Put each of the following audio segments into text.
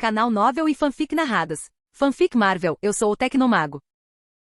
Canal Novel e Fanfic Narradas. Fanfic Marvel, eu sou o Tecnomago.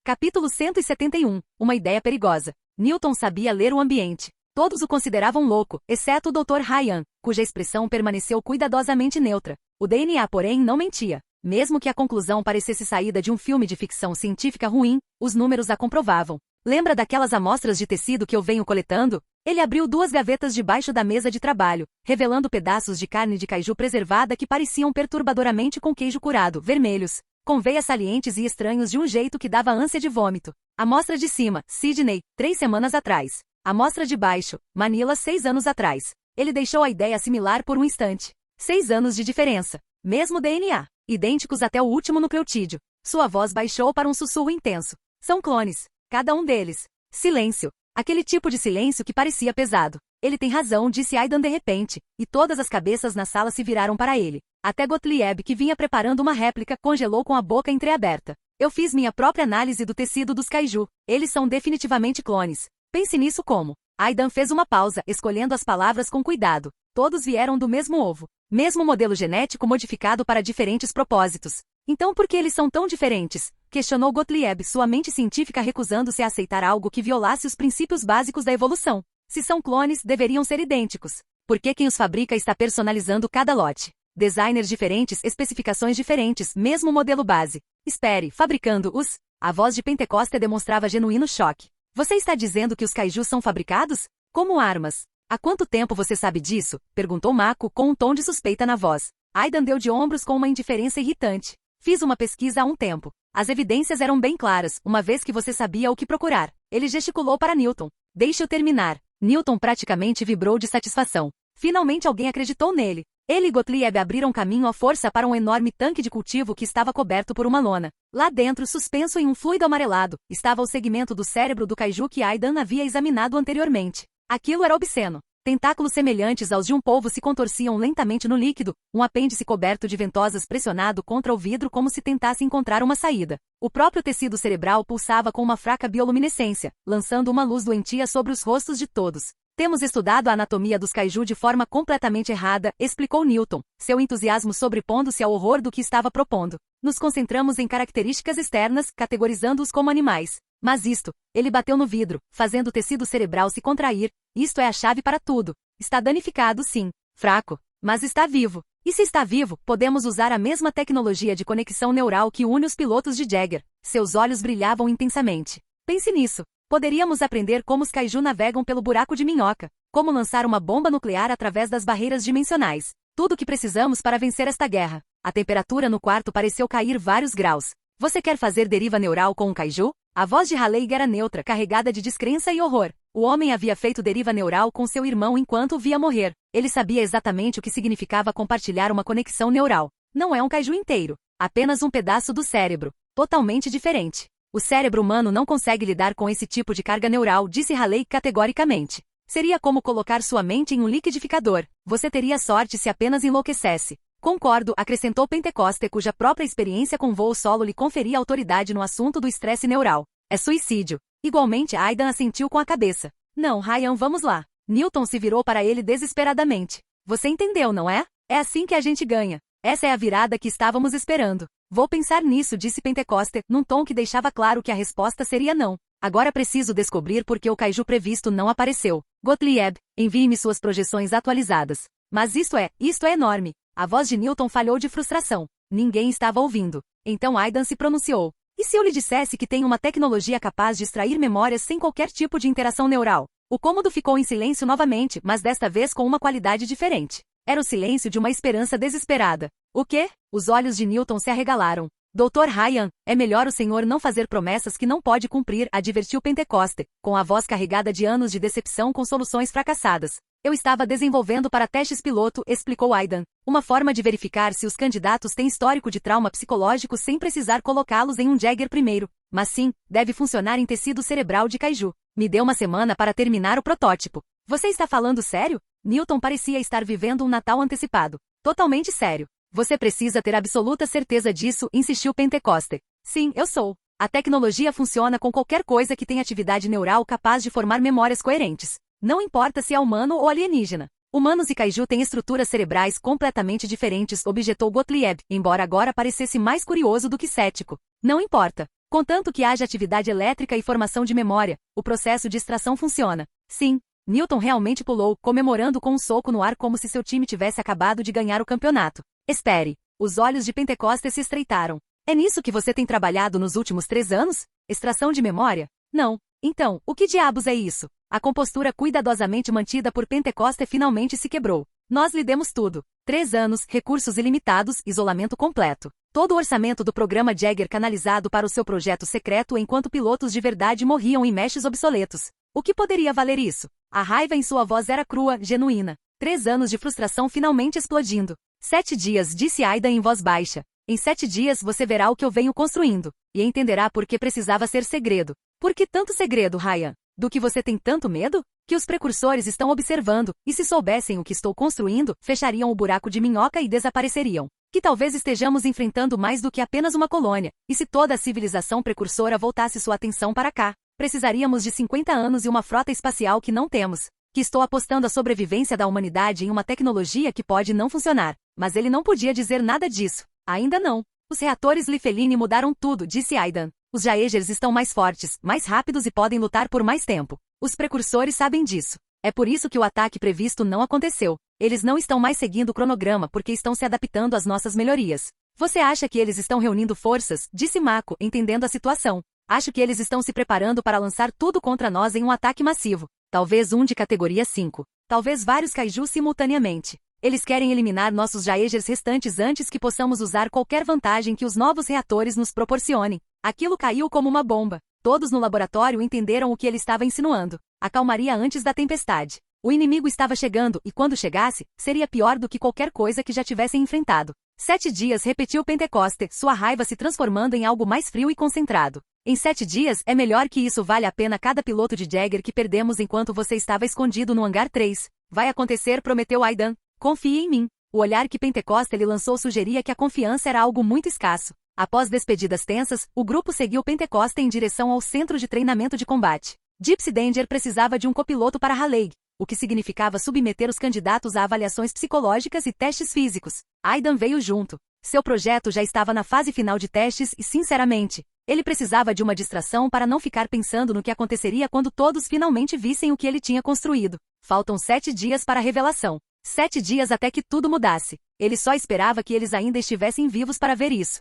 Capítulo 171, uma ideia perigosa. Newton sabia ler o ambiente. Todos o consideravam louco, exceto o Dr. Ryan, cuja expressão permaneceu cuidadosamente neutra. O DNA, porém, não mentia. Mesmo que a conclusão parecesse saída de um filme de ficção científica ruim, os números a comprovavam. Lembra daquelas amostras de tecido que eu venho coletando? Ele abriu 2 gavetas debaixo da mesa de trabalho, revelando pedaços de carne de caju preservada que pareciam perturbadoramente com queijo curado, vermelhos, com veias salientes e estranhos de um jeito que dava ânsia de vômito. Amostra de cima, Sydney, 3 semanas atrás. Amostra de baixo, Manila, 6 anos atrás. Ele deixou a ideia assimilar por um instante. 6 anos de diferença. Mesmo DNA. Idênticos até o último nucleotídeo. Sua voz baixou para um sussurro intenso. São clones. Cada um deles. Silêncio. Aquele tipo de silêncio que parecia pesado. Ele tem razão, disse Aidan de repente, e todas as cabeças na sala se viraram para ele. Até Gottlieb, que vinha preparando uma réplica, congelou com a boca entreaberta. Eu fiz minha própria análise do tecido dos kaiju. Eles são definitivamente clones. Pense nisso como. Aidan fez uma pausa, escolhendo as palavras com cuidado. Todos vieram do mesmo ovo. Mesmo modelo genético modificado para diferentes propósitos. Então por que eles são tão diferentes? Questionou Gottlieb, sua mente científica recusando-se a aceitar algo que violasse os princípios básicos da evolução. Se são clones, deveriam ser idênticos. Por que quem os fabrica está personalizando cada lote? Designers diferentes, especificações diferentes, mesmo modelo base. Espere, fabricando-os? A voz de Pentecoste demonstrava genuíno choque. Você está dizendo que os kaijus são fabricados? Como armas? Há quanto tempo você sabe disso? Perguntou Mako com um tom de suspeita na voz. Aidan deu de ombros com uma indiferença irritante. Fiz uma pesquisa há um tempo. As evidências eram bem claras, uma vez que você sabia o que procurar. Ele gesticulou para Newton. Deixe-o terminar. Newton praticamente vibrou de satisfação. Finalmente alguém acreditou nele. Ele e Gottlieb abriram caminho à força para um enorme tanque de cultivo que estava coberto por uma lona. Lá dentro, suspenso em um fluido amarelado, estava o segmento do cérebro do kaiju que Aidan havia examinado anteriormente. Aquilo era obsceno. Tentáculos semelhantes aos de um polvo se contorciam lentamente no líquido, um apêndice coberto de ventosas pressionado contra o vidro como se tentasse encontrar uma saída. O próprio tecido cerebral pulsava com uma fraca bioluminescência, lançando uma luz doentia sobre os rostos de todos. Temos estudado a anatomia dos kaiju de forma completamente errada, explicou Newton, seu entusiasmo sobrepondo-se ao horror do que estava propondo. Nos concentramos em características externas, categorizando-os como animais. Mas isto, ele bateu no vidro, fazendo o tecido cerebral se contrair. Isto é a chave para tudo. Está danificado, sim. Fraco. Mas está vivo. E se está vivo, podemos usar a mesma tecnologia de conexão neural que une os pilotos de Jagger. Seus olhos brilhavam intensamente. Pense nisso. Poderíamos aprender como os kaiju navegam pelo buraco de minhoca. Como lançar uma bomba nuclear através das barreiras dimensionais. Tudo o que precisamos para vencer esta guerra. A temperatura no quarto pareceu cair vários graus. Você quer fazer deriva neural com um kaiju? A voz de Halleig era neutra, carregada de descrença e horror. O homem havia feito deriva neural com seu irmão enquanto o via morrer. Ele sabia exatamente o que significava compartilhar uma conexão neural. Não é um kaiju inteiro. Apenas um pedaço do cérebro. Totalmente diferente. O cérebro humano não consegue lidar com esse tipo de carga neural, disse Halleig categoricamente. Seria como colocar sua mente em um liquidificador. Você teria sorte se apenas enlouquecesse. Concordo, acrescentou Pentecoste, cuja própria experiência com voo solo lhe conferia autoridade no assunto do estresse neural. É suicídio. Igualmente, Aidan assentiu com a cabeça. Não, Ryan, vamos lá. Newton se virou para ele desesperadamente. Você entendeu, não é? É assim que a gente ganha. Essa é a virada que estávamos esperando. Vou pensar nisso, disse Pentecoste, num tom que deixava claro que a resposta seria não. Agora preciso descobrir por que o kaiju previsto não apareceu. Gottlieb, envie-me suas projeções atualizadas. Mas isto é enorme. A voz de Newton falhou de frustração. Ninguém estava ouvindo. Então Aidan se pronunciou. E se eu lhe dissesse que tem uma tecnologia capaz de extrair memórias sem qualquer tipo de interação neural? O cômodo ficou em silêncio novamente, mas desta vez com uma qualidade diferente. Era o silêncio de uma esperança desesperada. O quê? Os olhos de Newton se arregalaram. Dr. Ryan, é melhor o senhor não fazer promessas que não pode cumprir, advertiu Pentecoste, com a voz carregada de anos de decepção com soluções fracassadas. Eu estava desenvolvendo para testes piloto, explicou Aidan, uma forma de verificar se os candidatos têm histórico de trauma psicológico sem precisar colocá-los em um Jagger primeiro. Mas sim, deve funcionar em tecido cerebral de kaiju. Me deu uma semana para terminar o protótipo. Você está falando sério? Newton parecia estar vivendo um Natal antecipado. Totalmente sério. Você precisa ter absoluta certeza disso, insistiu Pentecoste. Sim, eu sou. A tecnologia funciona com qualquer coisa que tenha atividade neural capaz de formar memórias coerentes. Não importa se é humano ou alienígena. Humanos e kaiju têm estruturas cerebrais completamente diferentes, objetou Gottlieb, embora agora parecesse mais curioso do que cético. Não importa. Contanto que haja atividade elétrica e formação de memória, o processo de extração funciona. Sim. Newton realmente pulou, comemorando com um soco no ar como se seu time tivesse acabado de ganhar o campeonato. Espere. Os olhos de Pentecostes se estreitaram. É nisso que você tem trabalhado nos últimos 3 anos? Extração de memória? Não. Então, o que diabos é isso? A compostura cuidadosamente mantida por Pentecoste finalmente se quebrou. Nós lhe demos tudo. 3 anos, recursos ilimitados, isolamento completo. Todo o orçamento do programa Jagger canalizado para o seu projeto secreto enquanto pilotos de verdade morriam em meshes obsoletos. O que poderia valer isso? A raiva em sua voz era crua, genuína. 3 anos de frustração finalmente explodindo. 7 dias, disse Aidan em voz baixa. Em 7 dias você verá o que eu venho construindo, e entenderá por que precisava ser segredo. Por que tanto segredo, Ryan? Do que você tem tanto medo? Que os precursores estão observando, e se soubessem o que estou construindo, fechariam o buraco de minhoca e desapareceriam. Que talvez estejamos enfrentando mais do que apenas uma colônia, e se toda a civilização precursora voltasse sua atenção para cá, precisaríamos de 50 anos e uma frota espacial que não temos. Que estou apostando a sobrevivência da humanidade em uma tecnologia que pode não funcionar. Mas ele não podia dizer nada disso. Ainda não. Os reatores Lifeline mudaram tudo, disse Aidan. Os Jaegers estão mais fortes, mais rápidos e podem lutar por mais tempo. Os precursores sabem disso. É por isso que o ataque previsto não aconteceu. Eles não estão mais seguindo o cronograma porque estão se adaptando às nossas melhorias. Você acha que eles estão reunindo forças? Disse Mako, entendendo a situação. Acho que eles estão se preparando para lançar tudo contra nós em um ataque massivo. Talvez um de categoria 5. Talvez vários kaiju simultaneamente. Eles querem eliminar nossos Jaegers restantes antes que possamos usar qualquer vantagem que os novos reatores nos proporcionem. Aquilo caiu como uma bomba. Todos no laboratório entenderam o que ele estava insinuando. A calmaria antes da tempestade. O inimigo estava chegando e quando chegasse, seria pior do que qualquer coisa que já tivessem enfrentado. 7 dias, repetiu Pentecoste, sua raiva se transformando em algo mais frio e concentrado. Em 7 dias, é melhor que isso vale a pena cada piloto de Jagger que perdemos enquanto você estava escondido no hangar 3. Vai acontecer, prometeu Aidan. Confie em mim. O olhar que Pentecoste lhe lançou sugeria que a confiança era algo muito escasso. Após despedidas tensas, o grupo seguiu Pentecoste em direção ao centro de treinamento de combate. Gypsy Danger precisava de um copiloto para Raleigh, o que significava submeter os candidatos a avaliações psicológicas e testes físicos. Aidan veio junto. Seu projeto já estava na fase final de testes e, sinceramente, ele precisava de uma distração para não ficar pensando no que aconteceria quando todos finalmente vissem o que ele tinha construído. Faltam 7 dias para a revelação. 7 dias até que tudo mudasse. Ele só esperava que eles ainda estivessem vivos para ver isso.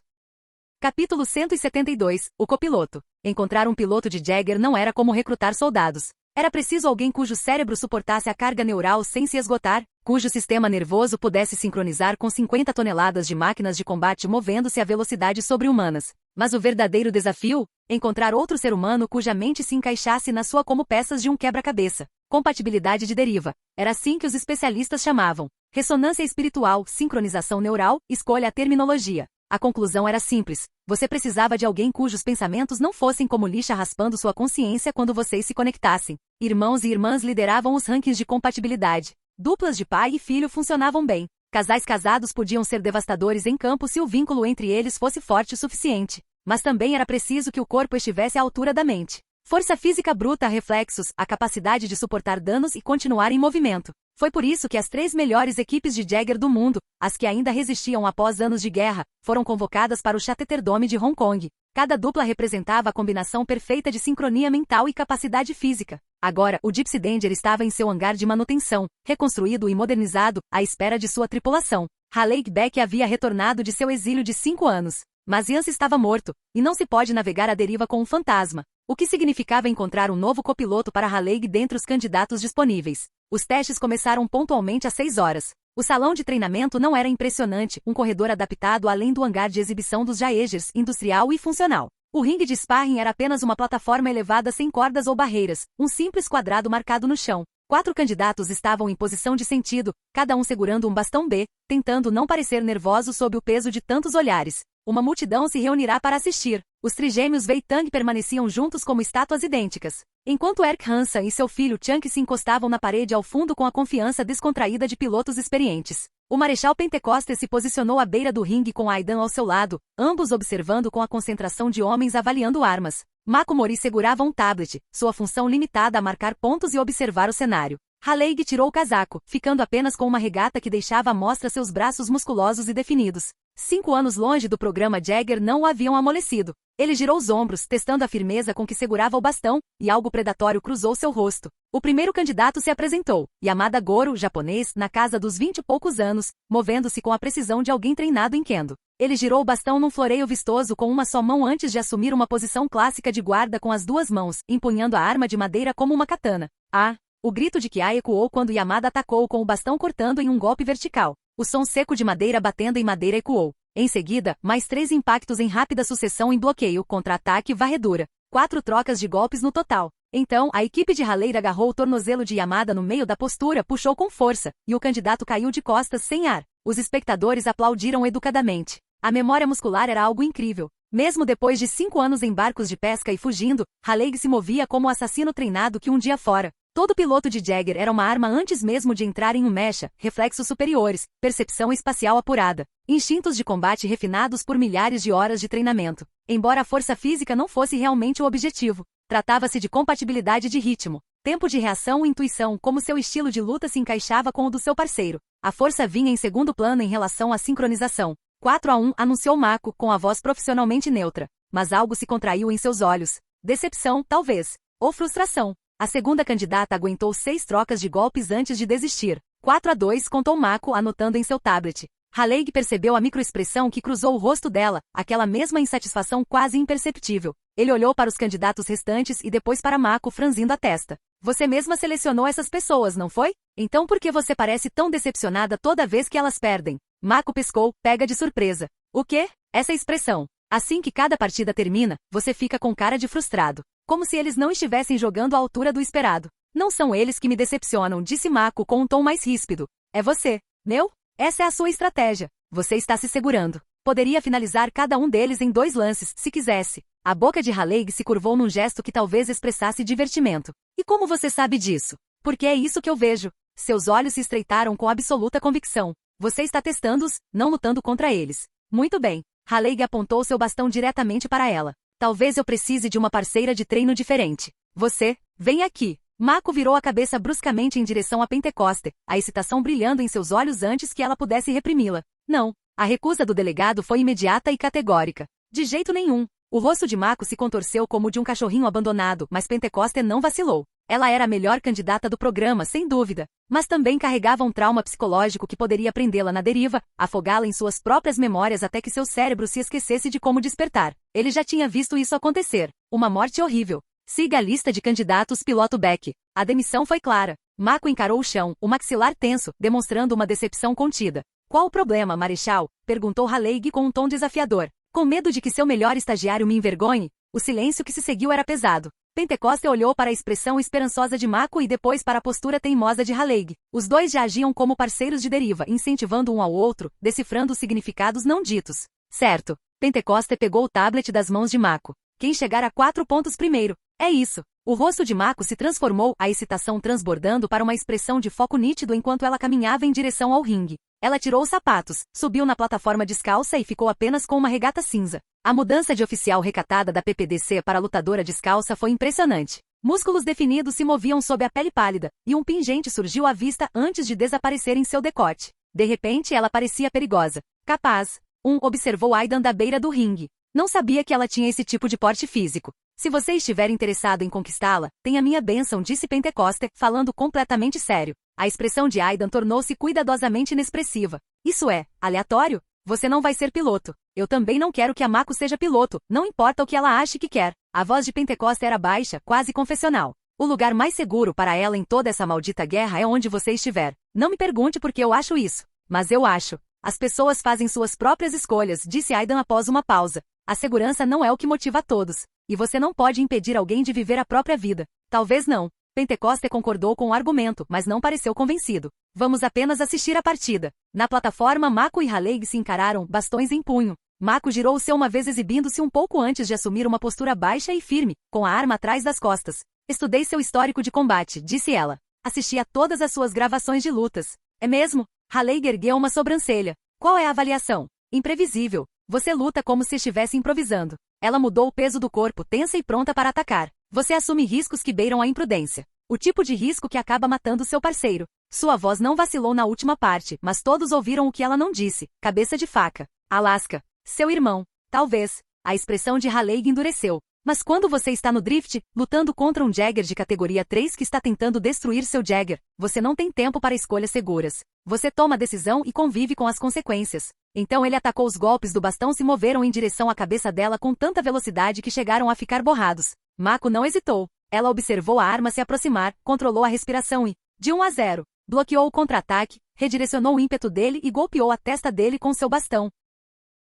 Capítulo 172. O copiloto. Encontrar um piloto de Jagger não era como recrutar soldados. Era preciso alguém cujo cérebro suportasse a carga neural sem se esgotar, cujo sistema nervoso pudesse sincronizar com 50 toneladas de máquinas de combate movendo-se a velocidades sobre-humanas. Mas o verdadeiro desafio? Encontrar outro ser humano cuja mente se encaixasse na sua como peças de um quebra-cabeça. Compatibilidade de deriva. Era assim que os especialistas chamavam. Ressonância espiritual, sincronização neural, escolha a terminologia. A conclusão era simples. Você precisava de alguém cujos pensamentos não fossem como lixa raspando sua consciência quando vocês se conectassem. Irmãos e irmãs lideravam os rankings de compatibilidade. Duplas de pai e filho funcionavam bem. Casais casados podiam ser devastadores em campo se o vínculo entre eles fosse forte o suficiente. Mas também era preciso que o corpo estivesse à altura da mente. Força física bruta, reflexos, a capacidade de suportar danos e continuar em movimento. Foi por isso que as 3 melhores equipes de Jagger do mundo, as que ainda resistiam após anos de guerra, foram convocadas para o Chatterton de Hong Kong. Cada dupla representava a combinação perfeita de sincronia mental e capacidade física. Agora, o Gypsy Danger estava em seu hangar de manutenção, reconstruído e modernizado, à espera de sua tripulação. Raleigh Beck havia retornado de seu exílio de 5 anos. Mas Yance estava morto, e não se pode navegar à deriva com um fantasma. O que significava encontrar um novo copiloto para Raleigh dentre os candidatos disponíveis. Os testes começaram pontualmente às 6 horas. O salão de treinamento não era impressionante, um corredor adaptado além do hangar de exibição dos Jaegers, industrial e funcional. O ringue de sparring era apenas uma plataforma elevada sem cordas ou barreiras, um simples quadrado marcado no chão. 4 candidatos estavam em posição de sentido, cada um segurando um bastão B, tentando não parecer nervosos sob o peso de tantos olhares. Uma multidão se reunirá para assistir. Os trigêmeos Wei Tang permaneciam juntos como estátuas idênticas. Enquanto Eric Hansen e seu filho Chunk se encostavam na parede ao fundo com a confiança descontraída de pilotos experientes. O Marechal Pentecoste se posicionou à beira do ringue com Aidan ao seu lado, ambos observando com a concentração de homens avaliando armas. Mako Mori segurava um tablet, sua função limitada a marcar pontos e observar o cenário. Haleigh tirou o casaco, ficando apenas com uma regata que deixava à mostra seus braços musculosos e definidos. 5 anos longe do programa Jagger não o haviam amolecido. Ele girou os ombros, testando a firmeza com que segurava o bastão, e algo predatório cruzou seu rosto. O primeiro candidato se apresentou, Yamada Goro, japonês, na casa dos 20 e poucos anos, movendo-se com a precisão de alguém treinado em kendo. Ele girou o bastão num floreio vistoso com uma só mão antes de assumir uma posição clássica de guarda com as duas mãos, empunhando a arma de madeira como uma katana. Ah! O grito de Kia ecoou quando Yamada atacou com o bastão cortando em um golpe vertical. O som seco de madeira batendo em madeira ecoou. Em seguida, mais 3 impactos em rápida sucessão em bloqueio, contra-ataque e varredura. 4 trocas de golpes no total. Então, a equipe de Haleigh agarrou o tornozelo de Yamada no meio da postura, puxou com força, e o candidato caiu de costas sem ar. Os espectadores aplaudiram educadamente. A memória muscular era algo incrível. Mesmo depois de 5 anos em barcos de pesca e fugindo, Haleigh se movia como o assassino treinado que um dia fora. Todo piloto de Jagger era uma arma antes mesmo de entrar em um mecha, reflexos superiores, percepção espacial apurada, instintos de combate refinados por milhares de horas de treinamento. Embora a força física não fosse realmente o objetivo, tratava-se de compatibilidade de ritmo, tempo de reação e intuição, como seu estilo de luta se encaixava com o do seu parceiro. A força vinha em segundo plano em relação à sincronização. 4-1, anunciou Mako, com a voz profissionalmente neutra. Mas algo se contraiu em seus olhos. Decepção, talvez. Ou frustração. A segunda candidata aguentou 6 trocas de golpes antes de desistir. 4-2, contou Mako, anotando em seu tablet. Haleigh percebeu a microexpressão que cruzou o rosto dela, aquela mesma insatisfação quase imperceptível. Ele olhou para os candidatos restantes e depois para Mako, franzindo a testa. Você mesma selecionou essas pessoas, não foi? Então por que você parece tão decepcionada toda vez que elas perdem? Mako pescou, pega de surpresa. O quê? Essa expressão. Assim que cada partida termina, você fica com cara de frustrado. Como se eles não estivessem jogando à altura do esperado. Não são eles que me decepcionam, disse Mako com um tom mais ríspido. É você. Meu? Essa é a sua estratégia. Você está se segurando. Poderia finalizar cada um deles em 2 lances, se quisesse. A boca de Haleigh se curvou num gesto que talvez expressasse divertimento. E como você sabe disso? Porque é isso que eu vejo. Seus olhos se estreitaram com absoluta convicção. Você está testando-os, não lutando contra eles. Muito bem. Haleigh apontou seu bastão diretamente para ela. Talvez eu precise de uma parceira de treino diferente. Você, vem aqui. Mako virou a cabeça bruscamente em direção a Pentecoste, a excitação brilhando em seus olhos antes que ela pudesse reprimi-la. Não. A recusa do delegado foi imediata e categórica. De jeito nenhum. O rosto de Mako se contorceu como o de um cachorrinho abandonado, mas Pentecoste não vacilou. Ela era a melhor candidata do programa, sem dúvida. Mas também carregava um trauma psicológico que poderia prendê-la na deriva, afogá-la em suas próprias memórias até que seu cérebro se esquecesse de como despertar. Ele já tinha visto isso acontecer. Uma morte horrível. Siga a lista de candidatos piloto Beck. A demissão foi clara. Mako encarou o chão, o maxilar tenso, demonstrando uma decepção contida. Qual o problema, Marechal? Perguntou Haleigh com um tom desafiador. Com medo de que seu melhor estagiário me envergonhe? O silêncio que se seguiu era pesado. Pentecoste olhou para a expressão esperançosa de Mako e depois para a postura teimosa de Haleigh. Os dois já agiam como parceiros de deriva, incentivando um ao outro, decifrando os significados não ditos. Certo. Pentecoste pegou o tablet das mãos de Mako. Quem chegar a 4 pontos primeiro. É isso. O rosto de Mako se transformou, a excitação transbordando para uma expressão de foco nítido enquanto ela caminhava em direção ao ringue. Ela tirou os sapatos, subiu na plataforma descalça e ficou apenas com uma regata cinza. A mudança de oficial recatada da PPDC para lutadora descalça foi impressionante. Músculos definidos se moviam sob a pele pálida, e um pingente surgiu à vista antes de desaparecer em seu decote. De repente ela parecia perigosa. Capaz. Observou Aidan da beira do ringue. Não sabia que ela tinha esse tipo de porte físico. Se você estiver interessado em conquistá-la, tenha minha bênção, disse Pentecoste, falando completamente sério. A expressão de Aidan tornou-se cuidadosamente inexpressiva. Isso é, aleatório? Você não vai ser piloto. Eu também não quero que a Mako seja piloto, não importa o que ela ache que quer. A voz de Pentecoste era baixa, quase confessional. O lugar mais seguro para ela em toda essa maldita guerra é onde você estiver. Não me pergunte por que eu acho isso. Mas eu acho. As pessoas fazem suas próprias escolhas, disse Aidan após uma pausa. A segurança não é o que motiva a todos. E você não pode impedir alguém de viver a própria vida. Talvez não. Pentecoste concordou com o argumento, mas não pareceu convencido. Vamos apenas assistir a partida. Na plataforma, Mako e Haleigh se encararam, bastões em punho. Mako girou-se uma vez exibindo-se um pouco antes de assumir uma postura baixa e firme, com a arma atrás das costas. Estudei seu histórico de combate, disse ela. Assisti a todas as suas gravações de lutas. É mesmo? Haleigh ergueu uma sobrancelha. Qual é a avaliação? Imprevisível. Você luta como se estivesse improvisando. Ela mudou o peso do corpo, tensa e pronta para atacar. Você assume riscos que beiram a imprudência. O tipo de risco que acaba matando seu parceiro. Sua voz não vacilou na última parte, mas todos ouviram o que ela não disse. Cabeça de faca. Alaska. Seu irmão. Talvez. A expressão de Raleigh endureceu. Mas quando você está no drift, lutando contra um Jagger de categoria 3 que está tentando destruir seu Jagger, você não tem tempo para escolhas seguras. Você toma a decisão e convive com as consequências. Então ele atacou. Os golpes do bastão se moveram em direção à cabeça dela com tanta velocidade que chegaram a ficar borrados. Mako não hesitou. Ela observou a arma se aproximar, controlou a respiração e, de 1-0, bloqueou o contra-ataque, redirecionou o ímpeto dele e golpeou a testa dele com seu bastão,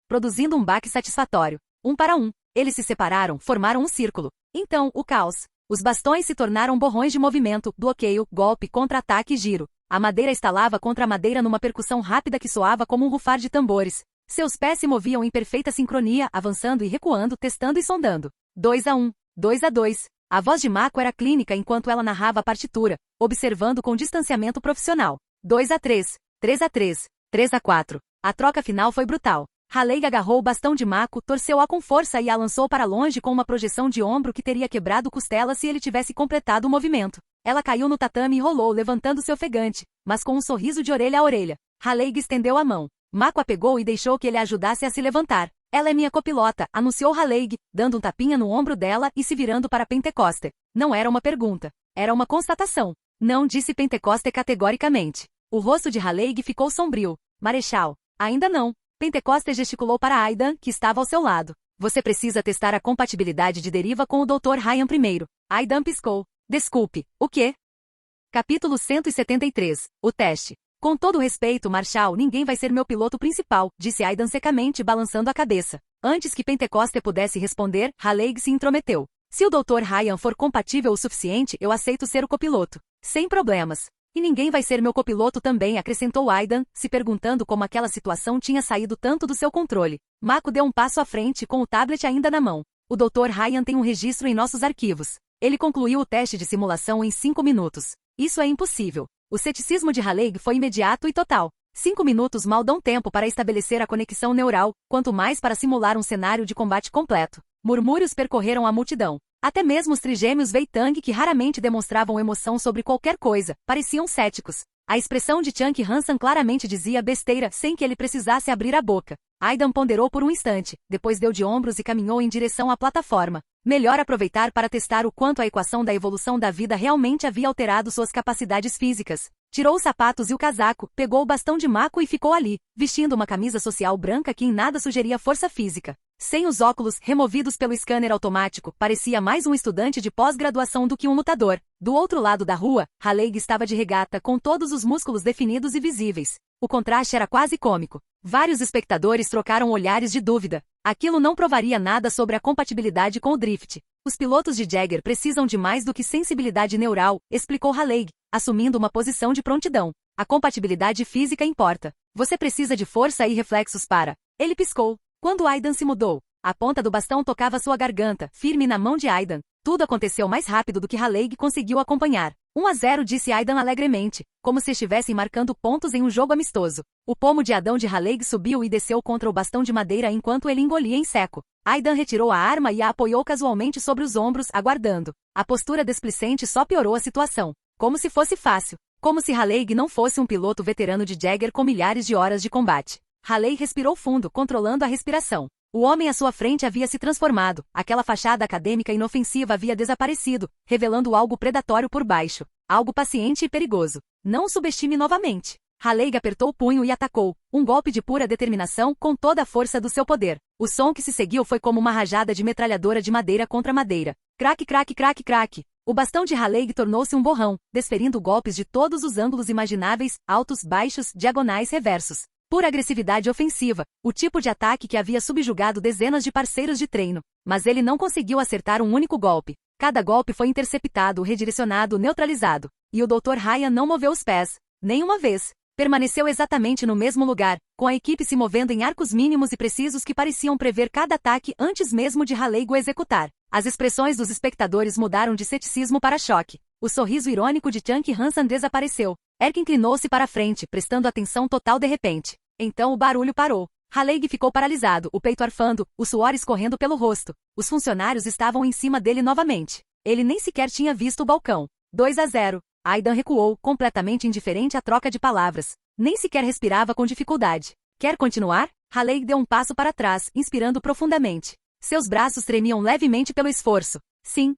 produzindo um baque satisfatório. 1-1. Eles se separaram, formaram um círculo. Então, o caos. Os bastões se tornaram borrões de movimento, bloqueio, golpe, contra-ataque e giro. A madeira estalava contra a madeira numa percussão rápida que soava como um rufar de tambores. Seus pés se moviam em perfeita sincronia, avançando e recuando, testando e sondando. 2-1. 2-2. A voz de Mako era clínica enquanto ela narrava a partitura, observando com distanciamento profissional. 2-3. 3-3. 3-4. A troca final foi brutal. Raleigh agarrou o bastão de Mako, torceu-a com força e a lançou para longe com uma projeção de ombro que teria quebrado costela se ele tivesse completado o movimento. Ela caiu no tatame e rolou, levantando-se ofegante, mas com um sorriso de orelha a orelha. Raleigh estendeu a mão. Mako a pegou e deixou que ele a ajudasse a se levantar. Ela é minha copilota, anunciou Raleigh, dando um tapinha no ombro dela e se virando para Pentecoste. Não era uma pergunta. Era uma constatação. Não, disse Pentecoste categoricamente. O rosto de Raleigh ficou sombrio. Marechal. Ainda não. Pentecoste gesticulou para Aidan, que estava ao seu lado. Você precisa testar a compatibilidade de deriva com o Dr. Ryan primeiro. Aidan piscou. Desculpe, o quê? Capítulo 173. O teste. Com todo respeito, Marshal, ninguém vai ser meu piloto principal, disse Aidan secamente, balançando a cabeça. Antes que Pentecoste pudesse responder, Raleigh se intrometeu. Se o Dr. Ryan for compatível o suficiente, eu aceito ser o copiloto. Sem problemas. E ninguém vai ser meu copiloto também, acrescentou Aidan, se perguntando como aquela situação tinha saído tanto do seu controle. Mako deu um passo à frente com o tablet ainda na mão. O Dr. Ryan tem um registro em nossos arquivos. Ele concluiu o teste de simulação em 5 minutos. Isso é impossível. O ceticismo de Raleigh foi imediato e total. 5 minutos mal dão tempo para estabelecer a conexão neural, quanto mais para simular um cenário de combate completo. Murmúrios percorreram a multidão. Até mesmo os trigêmeos Veitang, que raramente demonstravam emoção sobre qualquer coisa, pareciam céticos. A expressão de Chunk Hansen claramente dizia besteira sem que ele precisasse abrir a boca. Aidan ponderou por um instante, depois deu de ombros e caminhou em direção à plataforma. Melhor aproveitar para testar o quanto a equação da evolução da vida realmente havia alterado suas capacidades físicas. Tirou os sapatos e o casaco, pegou o bastão de Mako e ficou ali, vestindo uma camisa social branca que em nada sugeria força física. Sem os óculos, removidos pelo scanner automático, parecia mais um estudante de pós-graduação do que um lutador. Do outro lado da rua, Raleigh estava de regata com todos os músculos definidos e visíveis. O contraste era quase cômico. Vários espectadores trocaram olhares de dúvida. Aquilo não provaria nada sobre a compatibilidade com o drift. Os pilotos de Jagger precisam de mais do que sensibilidade neural, explicou Raleigh, assumindo uma posição de prontidão. A compatibilidade física importa. Você precisa de força e reflexos para... Ele piscou. Quando Aidan se mudou, a ponta do bastão tocava sua garganta, firme na mão de Aidan. Tudo aconteceu mais rápido do que Raleigh conseguiu acompanhar. 1-0, disse Aidan alegremente, como se estivessem marcando pontos em um jogo amistoso. O pomo de Adão de Raleigh subiu e desceu contra o bastão de madeira enquanto ele engolia em seco. Aidan retirou a arma e a apoiou casualmente sobre os ombros, aguardando. A postura displicente só piorou a situação. Como se fosse fácil. Como se Raleigh não fosse um piloto veterano de Jagger com milhares de horas de combate. Raleigh respirou fundo, controlando a respiração. O homem à sua frente havia se transformado, aquela fachada acadêmica inofensiva havia desaparecido, revelando algo predatório por baixo, algo paciente e perigoso. Não o subestime novamente. Raleigh apertou o punho e atacou, um golpe de pura determinação com toda a força do seu poder. O som que se seguiu foi como uma rajada de metralhadora de madeira contra madeira. Craque, craque, craque, craque. O bastão de Raleigh tornou-se um borrão, desferindo golpes de todos os ângulos imagináveis, altos, baixos, diagonais, reversos. Pura agressividade ofensiva, o tipo de ataque que havia subjugado dezenas de parceiros de treino. Mas ele não conseguiu acertar um único golpe. Cada golpe foi interceptado, redirecionado, neutralizado. E o Dr. Ryan não moveu os pés. Nenhuma vez. Permaneceu exatamente no mesmo lugar, com a equipe se movendo em arcos mínimos e precisos que pareciam prever cada ataque antes mesmo de Raleigh o executar. As expressões dos espectadores mudaram de ceticismo para choque. O sorriso irônico de Chunk Hansen desapareceu. Erk inclinou-se para a frente, prestando atenção total de repente. Então o barulho parou. Raleigh ficou paralisado, o peito arfando, o suor escorrendo pelo rosto. Os funcionários estavam em cima dele novamente. Ele nem sequer tinha visto o balcão. 2-0. Aidan recuou, completamente indiferente à troca de palavras. Nem sequer respirava com dificuldade. Quer continuar? Haley deu um passo para trás, inspirando profundamente. Seus braços tremiam levemente pelo esforço. Sim,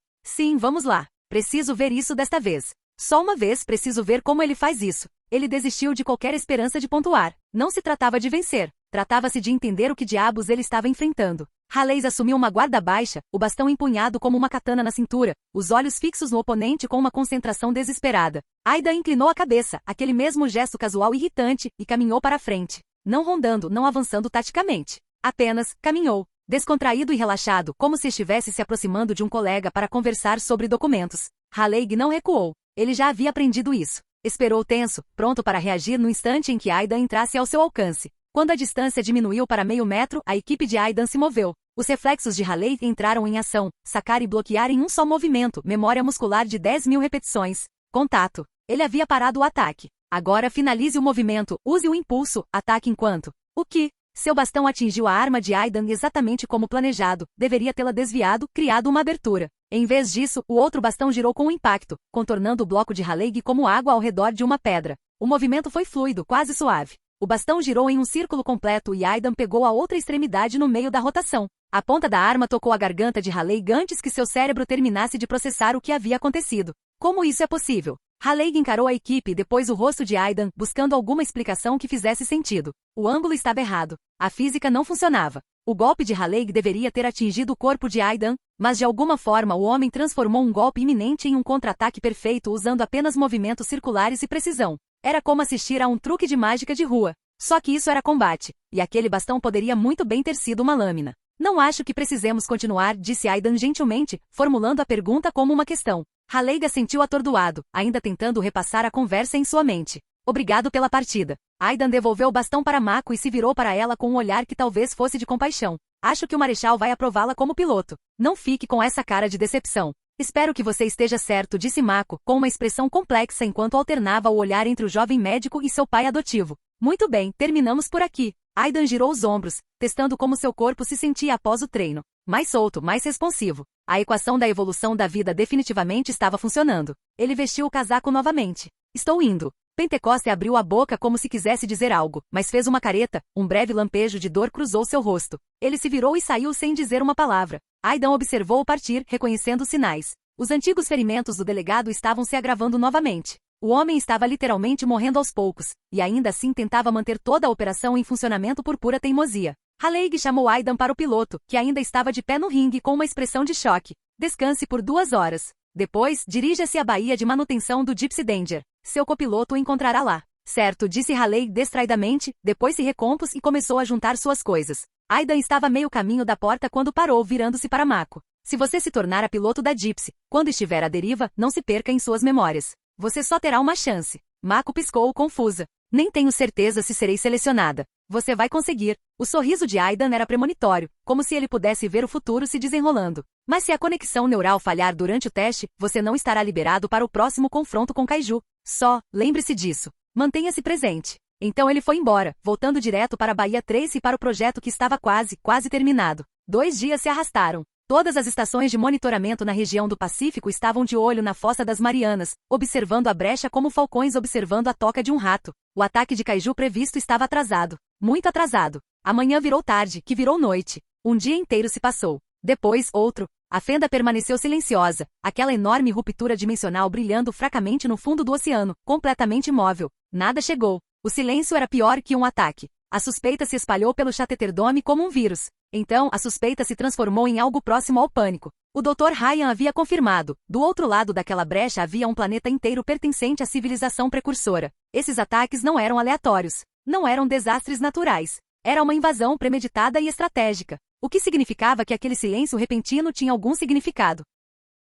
vamos lá. Preciso ver isso desta vez. Só uma vez preciso ver como ele faz isso. Ele desistiu de qualquer esperança de pontuar. Não se tratava de vencer. Tratava-se de entender o que diabos ele estava enfrentando. Haley assumiu uma guarda baixa, o bastão empunhado como uma katana na cintura, os olhos fixos no oponente com uma concentração desesperada. Aidan inclinou a cabeça, aquele mesmo gesto casual irritante, e caminhou para a frente. Não rondando, não avançando taticamente. Apenas, caminhou. Descontraído e relaxado, como se estivesse se aproximando de um colega para conversar sobre documentos. Haley não recuou. Ele já havia aprendido isso. Esperou tenso, pronto para reagir no instante em que Aidan entrasse ao seu alcance. Quando a distância diminuiu para meio metro, a equipe de Aidan se moveu. Os reflexos de Haley entraram em ação, sacar e bloquear em um só movimento, memória muscular de 10.000 repetições. Contato. Ele havia parado o ataque. Agora finalize o movimento, use o impulso, ataque enquanto. O que? Seu bastão atingiu a arma de Aidan exatamente como planejado, deveria tê-la desviado, criado uma abertura. Em vez disso, o outro bastão girou com um impacto, contornando o bloco de Haley como água ao redor de uma pedra. O movimento foi fluido, quase suave. O bastão girou em um círculo completo e Aidan pegou a outra extremidade no meio da rotação. A ponta da arma tocou a garganta de Haley antes que seu cérebro terminasse de processar o que havia acontecido. Como isso é possível? Haley encarou a equipe e depois o rosto de Aidan, buscando alguma explicação que fizesse sentido. O ângulo estava errado. A física não funcionava. O golpe de Haley deveria ter atingido o corpo de Aidan, mas de alguma forma o homem transformou um golpe iminente em um contra-ataque perfeito usando apenas movimentos circulares e precisão. Era como assistir a um truque de mágica de rua. Só que isso era combate, e aquele bastão poderia muito bem ter sido uma lâmina. Não acho que precisemos continuar, disse Aidan gentilmente, formulando a pergunta como uma questão. Haley assentiu atordoado, ainda tentando repassar a conversa em sua mente. Obrigado pela partida. Aidan devolveu o bastão para Mako e se virou para ela com um olhar que talvez fosse de compaixão. Acho que o Marechal vai aprová-la como piloto. Não fique com essa cara de decepção. Espero que você esteja certo, disse Mako, com uma expressão complexa enquanto alternava o olhar entre o jovem médico e seu pai adotivo. Muito bem, terminamos por aqui. Aidan girou os ombros, testando como seu corpo se sentia após o treino. Mais solto, mais responsivo. A equação da evolução da vida definitivamente estava funcionando. Ele vestiu o casaco novamente. Estou indo. Pentecoste abriu a boca como se quisesse dizer algo, mas fez uma careta, um breve lampejo de dor cruzou seu rosto. Ele se virou e saiu sem dizer uma palavra. Aidan observou-o partir, reconhecendo os sinais. Os antigos ferimentos do delegado estavam se agravando novamente. O homem estava literalmente morrendo aos poucos, e ainda assim tentava manter toda a operação em funcionamento por pura teimosia. Haley chamou Aidan para o piloto, que ainda estava de pé no ringue com uma expressão de choque. Descanse por 2 horas. Depois, dirija-se à baía de manutenção do Gypsy Danger. Seu copiloto o encontrará lá. Certo, disse Haley distraidamente, depois se recompôs e começou a juntar suas coisas. Aidan estava a meio caminho da porta quando parou, virando-se para Mako. Se você se tornar a piloto da Gypsy, quando estiver à deriva, não se perca em suas memórias. Você só terá uma chance. Mako piscou confusa. Nem tenho certeza se serei selecionada. Você vai conseguir. O sorriso de Aidan era premonitório, como se ele pudesse ver o futuro se desenrolando. Mas se a conexão neural falhar durante o teste, você não estará liberado para o próximo confronto com Kaiju. Só, lembre-se disso. Mantenha-se presente. Então ele foi embora, voltando direto para a Baía 3 e para o projeto que estava quase terminado. 2 dias se arrastaram. Todas as estações de monitoramento na região do Pacífico estavam de olho na Fossa das Marianas, observando a brecha como falcões observando a toca de um rato. O ataque de Kaiju previsto estava atrasado. Muito atrasado. A manhã virou tarde, que virou noite. Um dia inteiro se passou. Depois, outro. A fenda permaneceu silenciosa, aquela enorme ruptura dimensional brilhando fracamente no fundo do oceano, completamente imóvel. Nada chegou. O silêncio era pior que um ataque. A suspeita se espalhou pelo Chatterterdome como um vírus. Então, a suspeita se transformou em algo próximo ao pânico. O Dr. Ryan havia confirmado. Do outro lado daquela brecha havia um planeta inteiro pertencente à civilização precursora. Esses ataques não eram aleatórios. Não eram desastres naturais. Era uma invasão premeditada e estratégica. O que significava que aquele silêncio repentino tinha algum significado.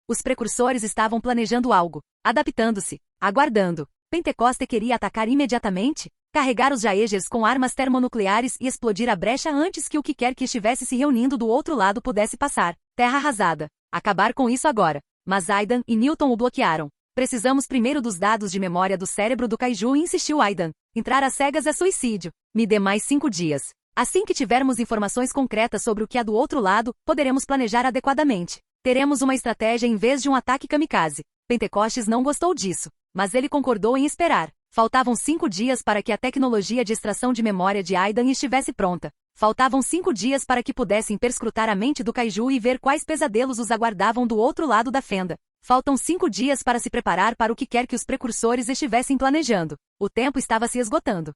Os precursores estavam planejando algo, adaptando-se, aguardando. Pentecoste queria atacar imediatamente, carregar os Jaegers com armas termonucleares e explodir a brecha antes que o que quer que estivesse se reunindo do outro lado pudesse passar. Terra arrasada. Acabar com isso agora. Mas Aidan e Newton o bloquearam. Precisamos primeiro dos dados de memória do cérebro do Kaiju, insistiu Aidan. Entrar às cegas é suicídio. Me dê mais 5 dias. Assim que tivermos informações concretas sobre o que há do outro lado, poderemos planejar adequadamente. Teremos uma estratégia em vez de um ataque kamikaze. Pentecostes não gostou disso, mas ele concordou em esperar. Faltavam 5 dias para que a tecnologia de extração de memória de Aidan estivesse pronta. Faltavam 5 dias para que pudessem perscrutar a mente do Kaiju e ver quais pesadelos os aguardavam do outro lado da fenda. Faltam 5 dias para se preparar para o que quer que os precursores estivessem planejando. O tempo estava se esgotando.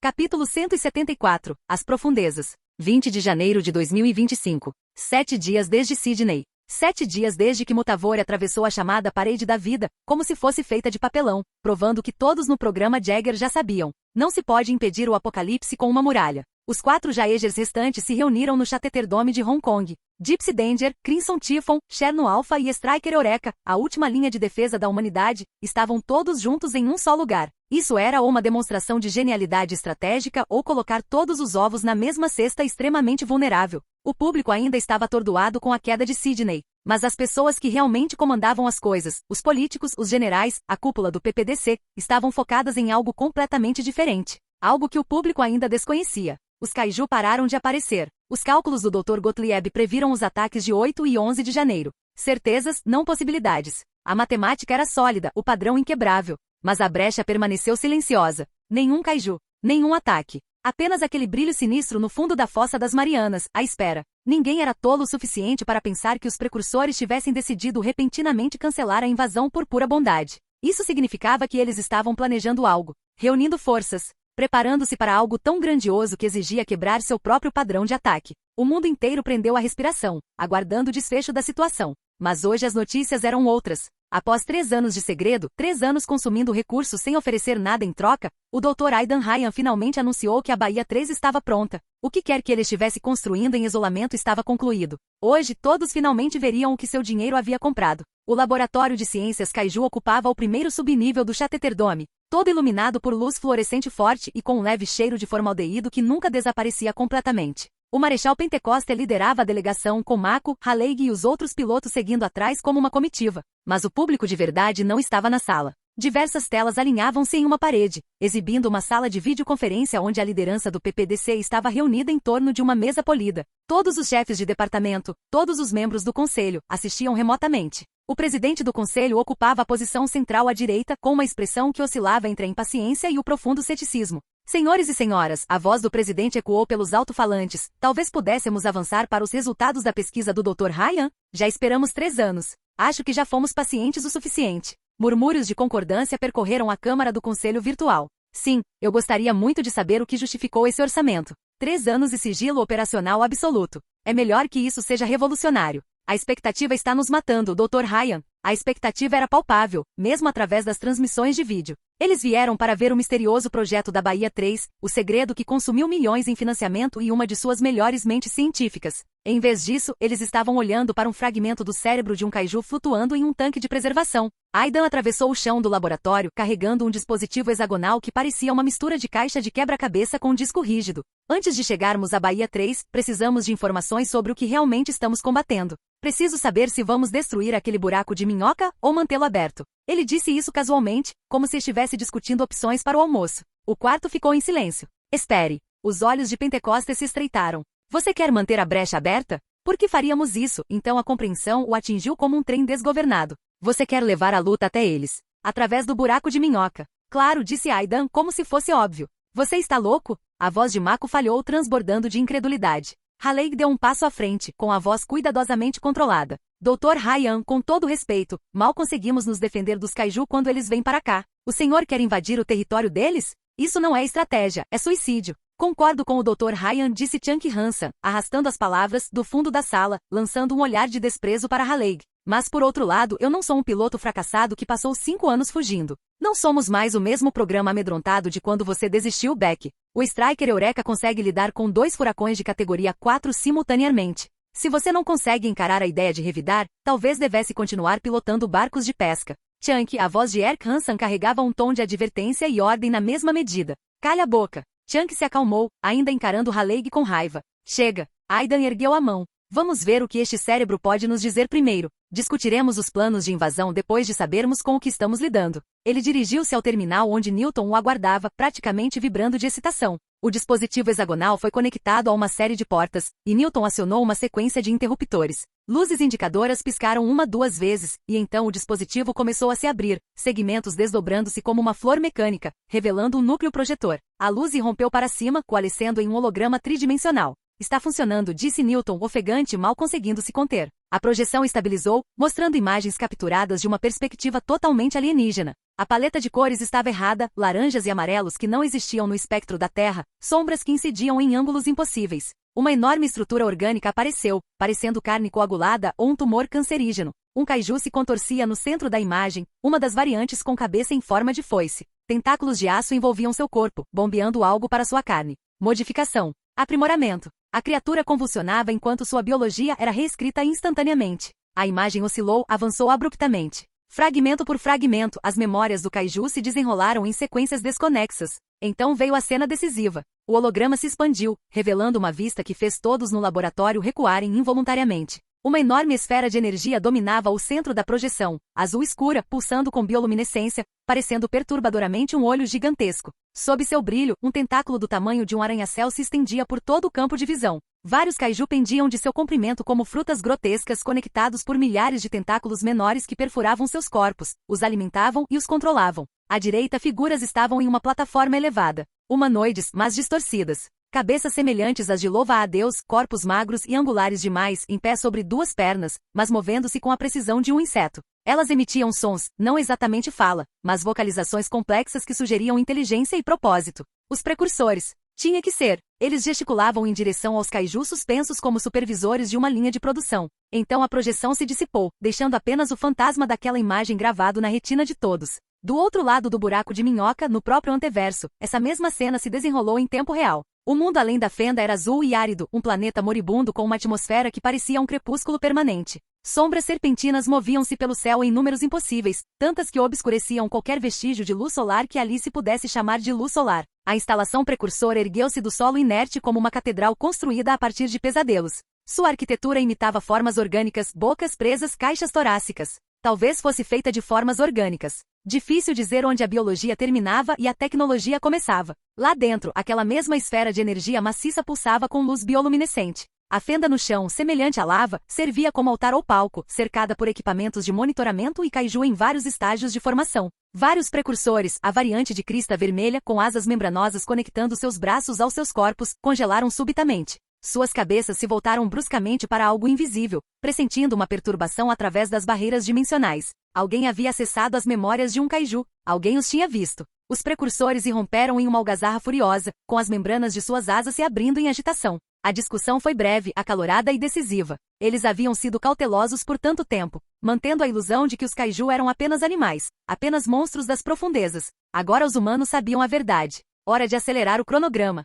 Capítulo 174. As Profundezas. 20 de janeiro de 2025. 7 dias desde Sydney. 7 dias desde que Mutavore atravessou a chamada parede da vida, como se fosse feita de papelão, provando que todos no programa Jagger já sabiam. Não se pode impedir o apocalipse com uma muralha. Os 4 Jaegers restantes se reuniram no Chateter Dome de Hong Kong. Gypsy Danger, Crimson Typhon, Cherno Alpha e Striker Eureka, a última linha de defesa da humanidade, estavam todos juntos em um só lugar. Isso era ou uma demonstração de genialidade estratégica ou colocar todos os ovos na mesma cesta extremamente vulnerável. O público ainda estava atordoado com a queda de Sydney, mas as pessoas que realmente comandavam as coisas, os políticos, os generais, a cúpula do PPDC, estavam focadas em algo completamente diferente. Algo que o público ainda desconhecia. Os Kaiju pararam de aparecer. Os cálculos do Dr. Gottlieb previram os ataques de 8 e 11 de janeiro. Certezas, não possibilidades. A matemática era sólida, o padrão inquebrável. Mas a brecha permaneceu silenciosa. Nenhum Kaiju. Nenhum ataque. Apenas aquele brilho sinistro no fundo da Fossa das Marianas, à espera. Ninguém era tolo o suficiente para pensar que os precursores tivessem decidido repentinamente cancelar a invasão por pura bondade. Isso significava que eles estavam planejando algo, reunindo forças, preparando-se para algo tão grandioso que exigia quebrar seu próprio padrão de ataque. O mundo inteiro prendeu a respiração, aguardando o desfecho da situação. Mas hoje as notícias eram outras. Após 3 anos de segredo, 3 anos consumindo recursos sem oferecer nada em troca, o Dr. Aidan Ryan finalmente anunciou que a Bahia 3 estava pronta. O que quer que ele estivesse construindo em isolamento estava concluído. Hoje todos finalmente veriam o que seu dinheiro havia comprado. O laboratório de ciências Kaiju ocupava o primeiro subnível do Chateter Dome, todo iluminado por luz fluorescente forte e com um leve cheiro de formaldeído que nunca desaparecia completamente. O Marechal Pentecoste liderava a delegação com Mako, Haleig e os outros pilotos seguindo atrás como uma comitiva. Mas o público de verdade não estava na sala. Diversas telas alinhavam-se em uma parede, exibindo uma sala de videoconferência onde a liderança do PPDC estava reunida em torno de uma mesa polida. Todos os chefes de departamento, todos os membros do conselho, assistiam remotamente. O presidente do conselho ocupava a posição central à direita, com uma expressão que oscilava entre a impaciência e o profundo ceticismo. Senhores e senhoras, a voz do presidente ecoou pelos alto-falantes. Talvez pudéssemos avançar para os resultados da pesquisa do Dr. Ryan? Já esperamos 3 anos. Acho que já fomos pacientes o suficiente. Murmúrios de concordância percorreram a câmara do conselho virtual. Sim, eu gostaria muito de saber o que justificou esse orçamento. 3 anos e sigilo operacional absoluto. É melhor que isso seja revolucionário. A expectativa está nos matando, Dr. Ryan. A expectativa era palpável, mesmo através das transmissões de vídeo. Eles vieram para ver o misterioso projeto da Bahia 3, o segredo que consumiu milhões em financiamento e uma de suas melhores mentes científicas. Em vez disso, eles estavam olhando para um fragmento do cérebro de um Kaiju flutuando em um tanque de preservação. Aidan atravessou o chão do laboratório, carregando um dispositivo hexagonal que parecia uma mistura de caixa de quebra-cabeça com um disco rígido. Antes de chegarmos à Bahia 3, precisamos de informações sobre o que realmente estamos combatendo. Preciso saber se vamos destruir aquele buraco de minhoca ou mantê-lo aberto. Ele disse isso casualmente, como se estivesse discutindo opções para o almoço. O quarto ficou em silêncio. Espere. Os olhos de Pentecoste se estreitaram. Você quer manter a brecha aberta? Por que faríamos isso? Então a compreensão o atingiu como um trem desgovernado. Você quer levar a luta até eles. Através do buraco de minhoca. Claro, disse Aidan, como se fosse óbvio. Você está louco? A voz de Mako falhou, transbordando de incredulidade. Haleig deu um passo à frente, com a voz cuidadosamente controlada. Dr. Ryan, com todo respeito, mal conseguimos nos defender dos Kaiju quando eles vêm para cá. O senhor quer invadir o território deles? Isso não é estratégia, é suicídio. Concordo com o Dr. Ryan, disse Chunk Hansen, arrastando as palavras do fundo da sala, lançando um olhar de desprezo para Haleig. Mas por outro lado, eu não sou um piloto fracassado que passou 5 anos fugindo. Não somos mais o mesmo programa amedrontado de quando você desistiu, Beck. O Striker Eureka consegue lidar com 2 furacões de categoria 4 simultaneamente. Se você não consegue encarar a ideia de revidar, talvez devesse continuar pilotando barcos de pesca. Chunk, a voz de Erk Hansen carregava um tom de advertência e ordem na mesma medida. Calha a boca. Chunk se acalmou, ainda encarando Haleig com raiva. Chega. Aidan ergueu a mão. Vamos ver o que este cérebro pode nos dizer primeiro. Discutiremos os planos de invasão depois de sabermos com o que estamos lidando. Ele dirigiu-se ao terminal onde Newton o aguardava, praticamente vibrando de excitação. O dispositivo hexagonal foi conectado a uma série de portas, e Newton acionou uma sequência de interruptores. Luzes indicadoras piscaram 1-2 vezes, e então o dispositivo começou a se abrir, segmentos desdobrando-se como uma flor mecânica, revelando um núcleo projetor. A luz irrompeu para cima, coalescendo em um holograma tridimensional. Está funcionando, disse Newton, ofegante, mal conseguindo se conter. A projeção estabilizou, mostrando imagens capturadas de uma perspectiva totalmente alienígena. A paleta de cores estava errada, laranjas e amarelos que não existiam no espectro da Terra, sombras que incidiam em ângulos impossíveis. Uma enorme estrutura orgânica apareceu, parecendo carne coagulada ou um tumor cancerígeno. Um kaiju se contorcia no centro da imagem, uma das variantes com cabeça em forma de foice. Tentáculos de aço envolviam seu corpo, bombeando algo para sua carne. Modificação. Aprimoramento. A criatura convulsionava enquanto sua biologia era reescrita instantaneamente. A imagem oscilou, avançou abruptamente. Fragmento por fragmento, as memórias do kaiju se desenrolaram em sequências desconexas. Então veio a cena decisiva. O holograma se expandiu, revelando uma vista que fez todos no laboratório recuarem involuntariamente. Uma enorme esfera de energia dominava o centro da projeção, azul escura, pulsando com bioluminescência, parecendo perturbadoramente um olho gigantesco. Sob seu brilho, um tentáculo do tamanho de um arranha-céu se estendia por todo o campo de visão. Vários kaiju pendiam de seu comprimento como frutas grotescas conectados por milhares de tentáculos menores que perfuravam seus corpos, os alimentavam e os controlavam. À direita, figuras estavam em uma plataforma elevada, humanoides, mas distorcidas. Cabeças semelhantes às de louva-a-Deus, corpos magros e angulares demais, em pé sobre duas pernas, mas movendo-se com a precisão de um inseto. Elas emitiam sons, não exatamente fala, mas vocalizações complexas que sugeriam inteligência e propósito. Os precursores. Tinha que ser. Eles gesticulavam em direção aos kaiju suspensos como supervisores de uma linha de produção. Então a projeção se dissipou, deixando apenas o fantasma daquela imagem gravado na retina de todos. Do outro lado do buraco de minhoca, no próprio anteverso, essa mesma cena se desenrolou em tempo real. O mundo além da fenda era azul e árido, um planeta moribundo com uma atmosfera que parecia um crepúsculo permanente. Sombras serpentinas moviam-se pelo céu em números impossíveis, tantas que obscureciam qualquer vestígio de luz solar que ali se pudesse chamar de luz solar. A instalação precursora ergueu-se do solo inerte como uma catedral construída a partir de pesadelos. Sua arquitetura imitava formas orgânicas, bocas presas, caixas torácicas. Talvez fosse feita de formas orgânicas. Difícil dizer onde a biologia terminava e a tecnologia começava. Lá dentro, aquela mesma esfera de energia maciça pulsava com luz bioluminescente. A fenda no chão, semelhante à lava, servia como altar ou palco, cercada por equipamentos de monitoramento e kaiju em vários estágios de formação. Vários precursores, a variante de crista vermelha com asas membranosas conectando seus braços aos seus corpos, congelaram subitamente. Suas cabeças se voltaram bruscamente para algo invisível, pressentindo uma perturbação através das barreiras dimensionais. Alguém havia acessado as memórias de um kaiju. Alguém os tinha visto. Os precursores irromperam em uma algazarra furiosa, com as membranas de suas asas se abrindo em agitação. A discussão foi breve, acalorada e decisiva. Eles haviam sido cautelosos por tanto tempo, mantendo a ilusão de que os kaiju eram apenas animais, apenas monstros das profundezas. Agora os humanos sabiam a verdade. Hora de acelerar o cronograma.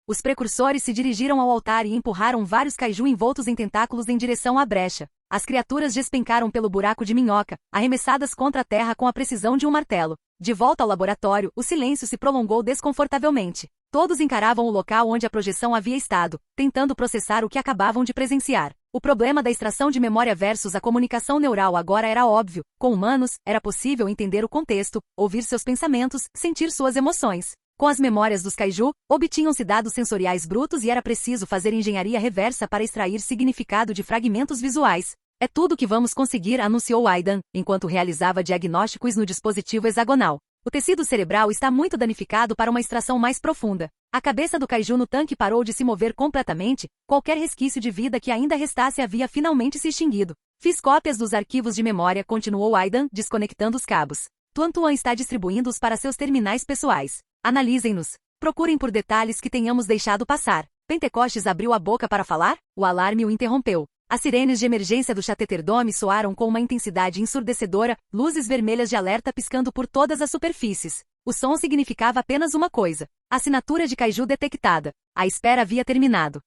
Os precursores se dirigiram ao altar e empurraram vários kaiju envoltos em tentáculos em direção à brecha. As criaturas despencaram pelo buraco de minhoca, arremessadas contra a terra com a precisão de um martelo. De volta ao laboratório, o silêncio se prolongou desconfortavelmente. Todos encaravam o local onde a projeção havia estado, tentando processar o que acabavam de presenciar. O problema da extração de memória versus a comunicação neural agora era óbvio. Com humanos, era possível entender o contexto, ouvir seus pensamentos, sentir suas emoções. Com as memórias dos kaiju, obtinham-se dados sensoriais brutos e era preciso fazer engenharia reversa para extrair significado de fragmentos visuais. É tudo que vamos conseguir, anunciou Aidan, enquanto realizava diagnósticos no dispositivo hexagonal. O tecido cerebral está muito danificado para uma extração mais profunda. A cabeça do kaiju no tanque parou de se mover completamente, qualquer resquício de vida que ainda restasse havia finalmente se extinguido. Fiz cópias dos arquivos de memória, continuou Aidan, desconectando os cabos. Tuan está distribuindo-os para seus terminais pessoais. Analisem-nos. Procurem por detalhes que tenhamos deixado passar. Pentecostes abriu a boca para falar? O alarme o interrompeu. As sirenes de emergência do Chatterterdome soaram com uma intensidade ensurdecedora, luzes vermelhas de alerta piscando por todas as superfícies. O som significava apenas uma coisa. Assinatura de kaiju detectada. A espera havia terminado.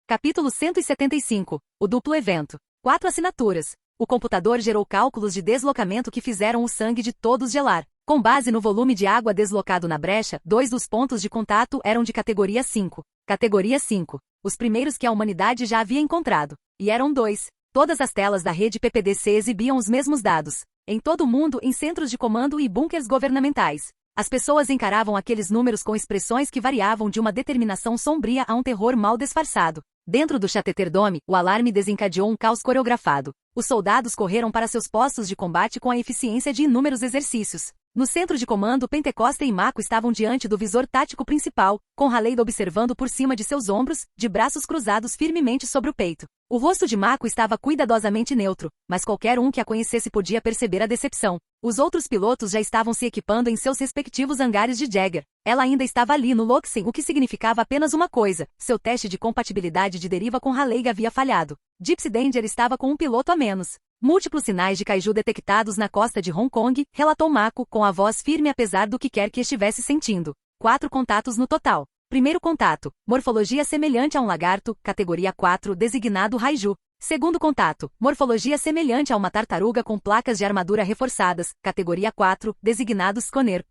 Capítulo 175. O duplo evento. 4 assinaturas. O computador gerou cálculos de deslocamento que fizeram o sangue de todos gelar. Com base no volume de água deslocado na brecha, 2 dos pontos de contato eram de categoria 5. Categoria 5. Os primeiros que a humanidade já havia encontrado. E eram 2. Todas as telas da rede PPDC exibiam os mesmos dados. Em todo o mundo, em centros de comando e bunkers governamentais. As pessoas encaravam aqueles números com expressões que variavam de uma determinação sombria a um terror mal disfarçado. Dentro do Shattered-Dome, o alarme desencadeou um caos coreografado. Os soldados correram para seus postos de combate com a eficiência de inúmeros exercícios. No centro de comando, Pentecoste e Mako estavam diante do visor tático principal, com Halleid observando por cima de seus ombros, de braços cruzados firmemente sobre o peito. O rosto de Mako estava cuidadosamente neutro, mas qualquer um que a conhecesse podia perceber a decepção. Os outros pilotos já estavam se equipando em seus respectivos hangares de Jäger. Ela ainda estava ali no Loxen, o que significava apenas uma coisa: seu teste de compatibilidade de deriva com Halleid havia falhado. Gypsy Danger estava com um piloto a menos. Múltiplos sinais de kaiju detectados na costa de Hong Kong, relatou Mako, com a voz firme apesar do que quer que estivesse sentindo. 4 contatos no total. Primeiro contato, morfologia semelhante a um lagarto, categoria 4, designado Raiju. Segundo contato, morfologia semelhante a uma tartaruga com placas de armadura reforçadas, categoria 4, designado Sconer.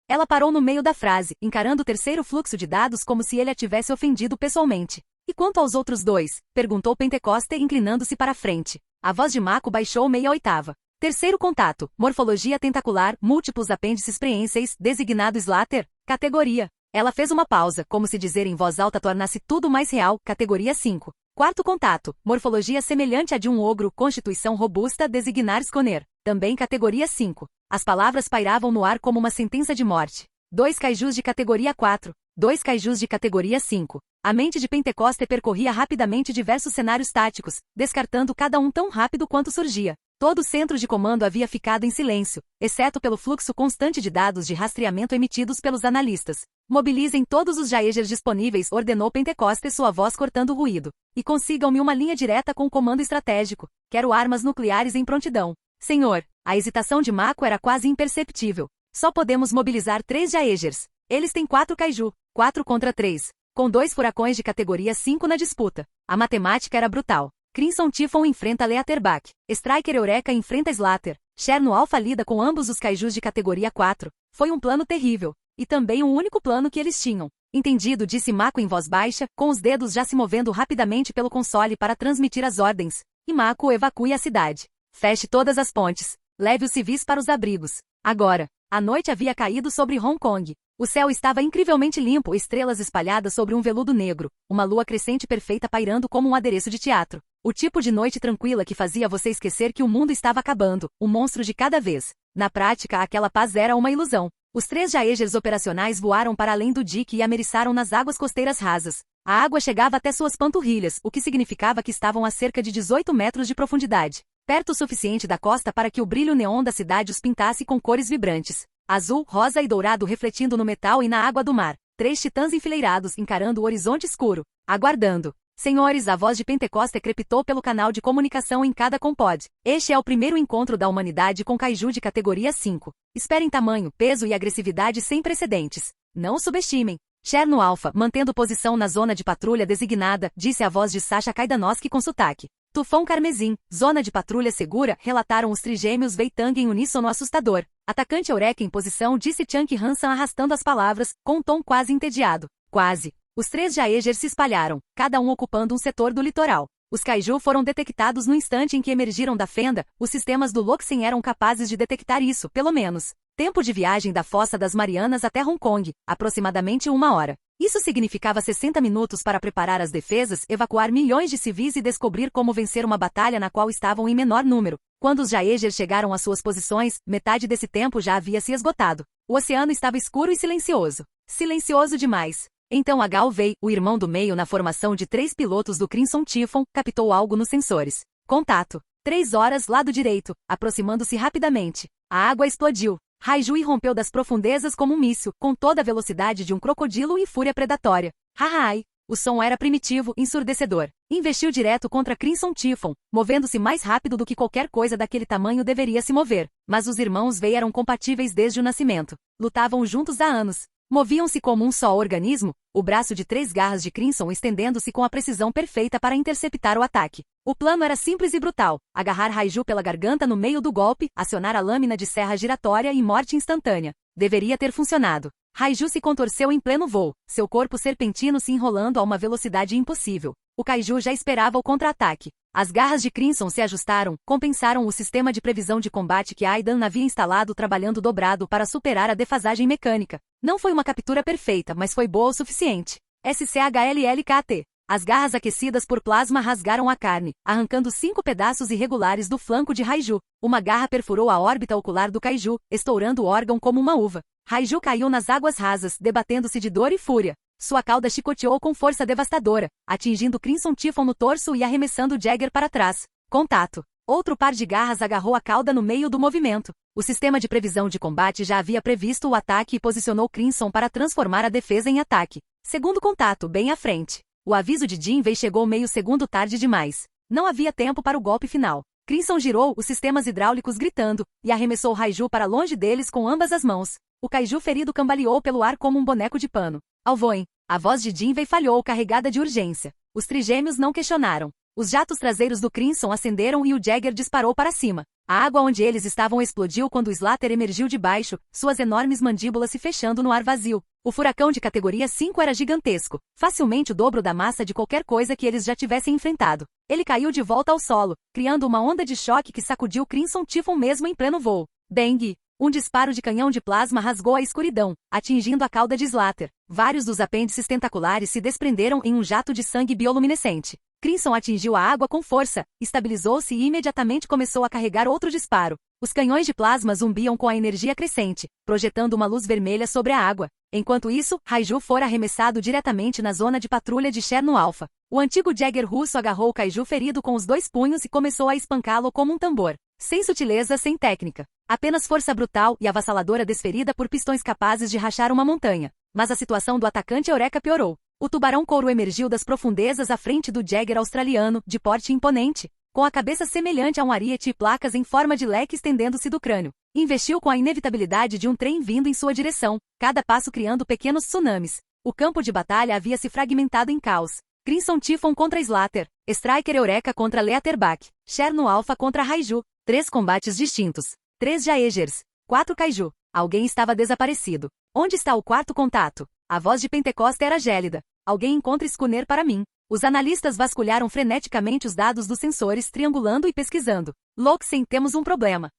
Ela parou no meio da frase, encarando o terceiro fluxo de dados como se ele a tivesse ofendido pessoalmente. E quanto aos outros 2? Perguntou Pentecoste, inclinando-se para a frente. A voz de Mako baixou meia oitava. Terceiro contato, morfologia tentacular, múltiplos apêndices preenseis, designado Slater, categoria. Ela fez uma pausa, como se dizer em voz alta tornasse tudo mais real, categoria 5. Quarto contato, morfologia semelhante à de um ogro, constituição robusta, designar Sconer, também categoria 5. As palavras pairavam no ar como uma sentença de morte. 2 kaijus de categoria 4, 2 kaijus de categoria 5. A mente de Pentecoste percorria rapidamente diversos cenários táticos, descartando cada um tão rápido quanto surgia. Todo o centro de comando havia ficado em silêncio, exceto pelo fluxo constante de dados de rastreamento emitidos pelos analistas. Mobilizem todos os Jaegers disponíveis, ordenou Pentecoste, sua voz cortando o ruído. E consigam-me uma linha direta com o comando estratégico. Quero armas nucleares em prontidão. Senhor, a hesitação de Mako era quase imperceptível. Só podemos mobilizar 3 Jaegers. Eles têm 4 kaiju, 4 contra 3. Com 2 furacões de categoria 5 na disputa. A matemática era brutal. Crimson Typhon enfrenta Leatherback. Striker Eureka enfrenta Slater. Cherno Alpha lida com ambos os kaijus de categoria 4. Foi um plano terrível. E também o único plano que eles tinham. Entendido, disse Mako em voz baixa, com os dedos já se movendo rapidamente pelo console para transmitir as ordens. E Mako evacue a cidade. Feche todas as pontes. Leve os civis para os abrigos. Agora. A noite havia caído sobre Hong Kong. O céu estava incrivelmente limpo, estrelas espalhadas sobre um veludo negro, uma lua crescente perfeita pairando como um adereço de teatro. O tipo de noite tranquila que fazia você esquecer que o mundo estava acabando, um monstro de cada vez. Na prática, aquela paz era uma ilusão. Os 3 Jaegers operacionais voaram para além do dique e ameriçaram nas águas costeiras rasas. A água chegava até suas panturrilhas, o que significava que estavam a cerca de 18 metros de profundidade. Perto o suficiente da costa para que o brilho neon da cidade os pintasse com cores vibrantes. Azul, rosa e dourado refletindo no metal e na água do mar. 3 titãs enfileirados encarando o horizonte escuro. Aguardando. Senhores, a voz de Pentecoste crepitou pelo canal de comunicação em cada compod. Este é o primeiro encontro da humanidade com kaiju de categoria 5. Esperem tamanho, peso e agressividade sem precedentes. Não o subestimem. Cherno Alpha, mantendo posição na zona de patrulha designada, disse a voz de Sasha Kaidanovski com sotaque. Tufão Carmesim, zona de patrulha segura, relataram os trigêmeos Veitang em uníssono assustador. Atacante Eureka em posição, disse Chunk Hansen arrastando as palavras, com um tom quase entediado. Quase. Os 3 Jaegers se espalharam, cada um ocupando um setor do litoral. Os kaiju foram detectados no instante em que emergiram da fenda, os sistemas do Loxen eram capazes de detectar isso, pelo menos. Tempo de viagem da Fossa das Marianas até Hong Kong, aproximadamente 1 hora. Isso significava 60 minutos para preparar as defesas, evacuar milhões de civis e descobrir como vencer uma batalha na qual estavam em menor número. Quando os Jaegers chegaram às suas posições, metade desse tempo já havia se esgotado. O oceano estava escuro e silencioso. Silencioso demais. Então a Gao Wei, o irmão do meio na formação de 3 pilotos do Crimson Typhon, captou algo nos sensores. Contato. 3 horas, lado direito, aproximando-se rapidamente. A água explodiu. Raiju irrompeu das profundezas como um míssil, com toda a velocidade de um crocodilo e fúria predatória. Hahai! O som era primitivo, ensurdecedor. Investiu direto contra Crimson Typhon, movendo-se mais rápido do que qualquer coisa daquele tamanho deveria se mover. Mas os irmãos Wei eram compatíveis desde o nascimento. Lutavam juntos há anos. Moviam-se como um só organismo, o braço de 3 garras de Crimson estendendo-se com a precisão perfeita para interceptar o ataque. O plano era simples e brutal: agarrar Raiju pela garganta no meio do golpe, acionar a lâmina de serra giratória e morte instantânea. Deveria ter funcionado. Raiju se contorceu em pleno voo, seu corpo serpentino se enrolando a uma velocidade impossível. O kaiju já esperava o contra-ataque. As garras de Crimson se ajustaram, compensaram o sistema de previsão de combate que Aidan havia instalado trabalhando dobrado para superar a defasagem mecânica. Não foi uma captura perfeita, mas foi boa o suficiente. SCHLLKT. As garras aquecidas por plasma rasgaram a carne, arrancando 5 pedaços irregulares do flanco de Raiju. Uma garra perfurou a órbita ocular do Kaiju, estourando o órgão como uma uva. Raiju caiu nas águas rasas, debatendo-se de dor e fúria. Sua cauda chicoteou com força devastadora, atingindo Crimson Typhon no torso e arremessando Jagger para trás. Contato. Outro par de garras agarrou a cauda no meio do movimento. O sistema de previsão de combate já havia previsto o ataque e posicionou Crimson para transformar a defesa em ataque. Segundo contato, bem à frente. O aviso de Jinvei chegou meio segundo tarde demais. Não havia tempo para o golpe final. Crimson girou os sistemas hidráulicos gritando, e arremessou Raiju para longe deles com ambas as mãos. O Kaiju ferido cambaleou pelo ar como um boneco de pano. Alvoen. A voz de Jinvei falhou, carregada de urgência. Os trigêmeos não questionaram. Os jatos traseiros do Crimson acenderam e o Jagger disparou para cima. A água onde eles estavam explodiu quando o Slater emergiu de baixo, suas enormes mandíbulas se fechando no ar vazio. O furacão de categoria 5 era gigantesco, facilmente o dobro da massa de qualquer coisa que eles já tivessem enfrentado. Ele caiu de volta ao solo, criando uma onda de choque que sacudiu Crimson Typhon mesmo em pleno voo. Bang! Um disparo de canhão de plasma rasgou a escuridão, atingindo a cauda de Slater. Vários dos apêndices tentaculares se desprenderam em um jato de sangue bioluminescente. Crimson atingiu a água com força, estabilizou-se e imediatamente começou a carregar outro disparo. Os canhões de plasma zumbiam com a energia crescente, projetando uma luz vermelha sobre a água. Enquanto isso, Raiju fora arremessado diretamente na zona de patrulha de Cherno Alpha. O antigo Jagger russo agarrou o Kaiju ferido com os 2 punhos e começou a espancá-lo como um tambor. Sem sutileza, sem técnica. Apenas força brutal e avassaladora desferida por pistões capazes de rachar uma montanha. Mas a situação do atacante Eureka piorou. O tubarão couro emergiu das profundezas à frente do Jagger australiano, de porte imponente, com a cabeça semelhante a um ariete e placas em forma de leque estendendo-se do crânio. Investiu com a inevitabilidade de um trem vindo em sua direção, cada passo criando pequenos tsunamis. O campo de batalha havia se fragmentado em caos. Crimson Typhon contra Slater, Striker Eureka contra Leatherbach, Cherno Alpha contra Raiju. 3 combates distintos. 3 Jaegers. 4 Kaiju. Alguém estava desaparecido. Onde está o quarto contato? A voz de Pentecoste era gélida. Alguém encontra Schooner para mim. Os analistas vasculharam freneticamente os dados dos sensores, triangulando e pesquisando. Loxen, temos um problema.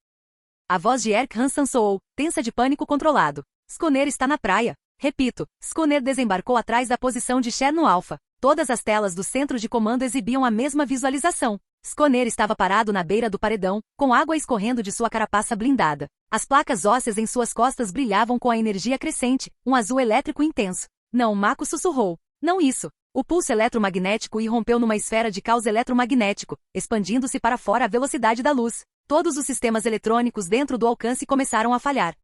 A voz de Erk Hansen soou, tensa de pânico controlado. Schooner está na praia. Repito, Schooner desembarcou atrás da posição de Cherno Alpha. Todas as telas do centro de comando exibiam a mesma visualização. Schooner estava parado na beira do paredão, com água escorrendo de sua carapaça blindada. As placas ósseas em suas costas brilhavam com a energia crescente, um azul elétrico intenso. Não, Mako sussurrou. Não isso. O pulso eletromagnético irrompeu numa esfera de caos eletromagnético, expandindo-se para fora à velocidade da luz. Todos os sistemas eletrônicos dentro do alcance começaram a falhar.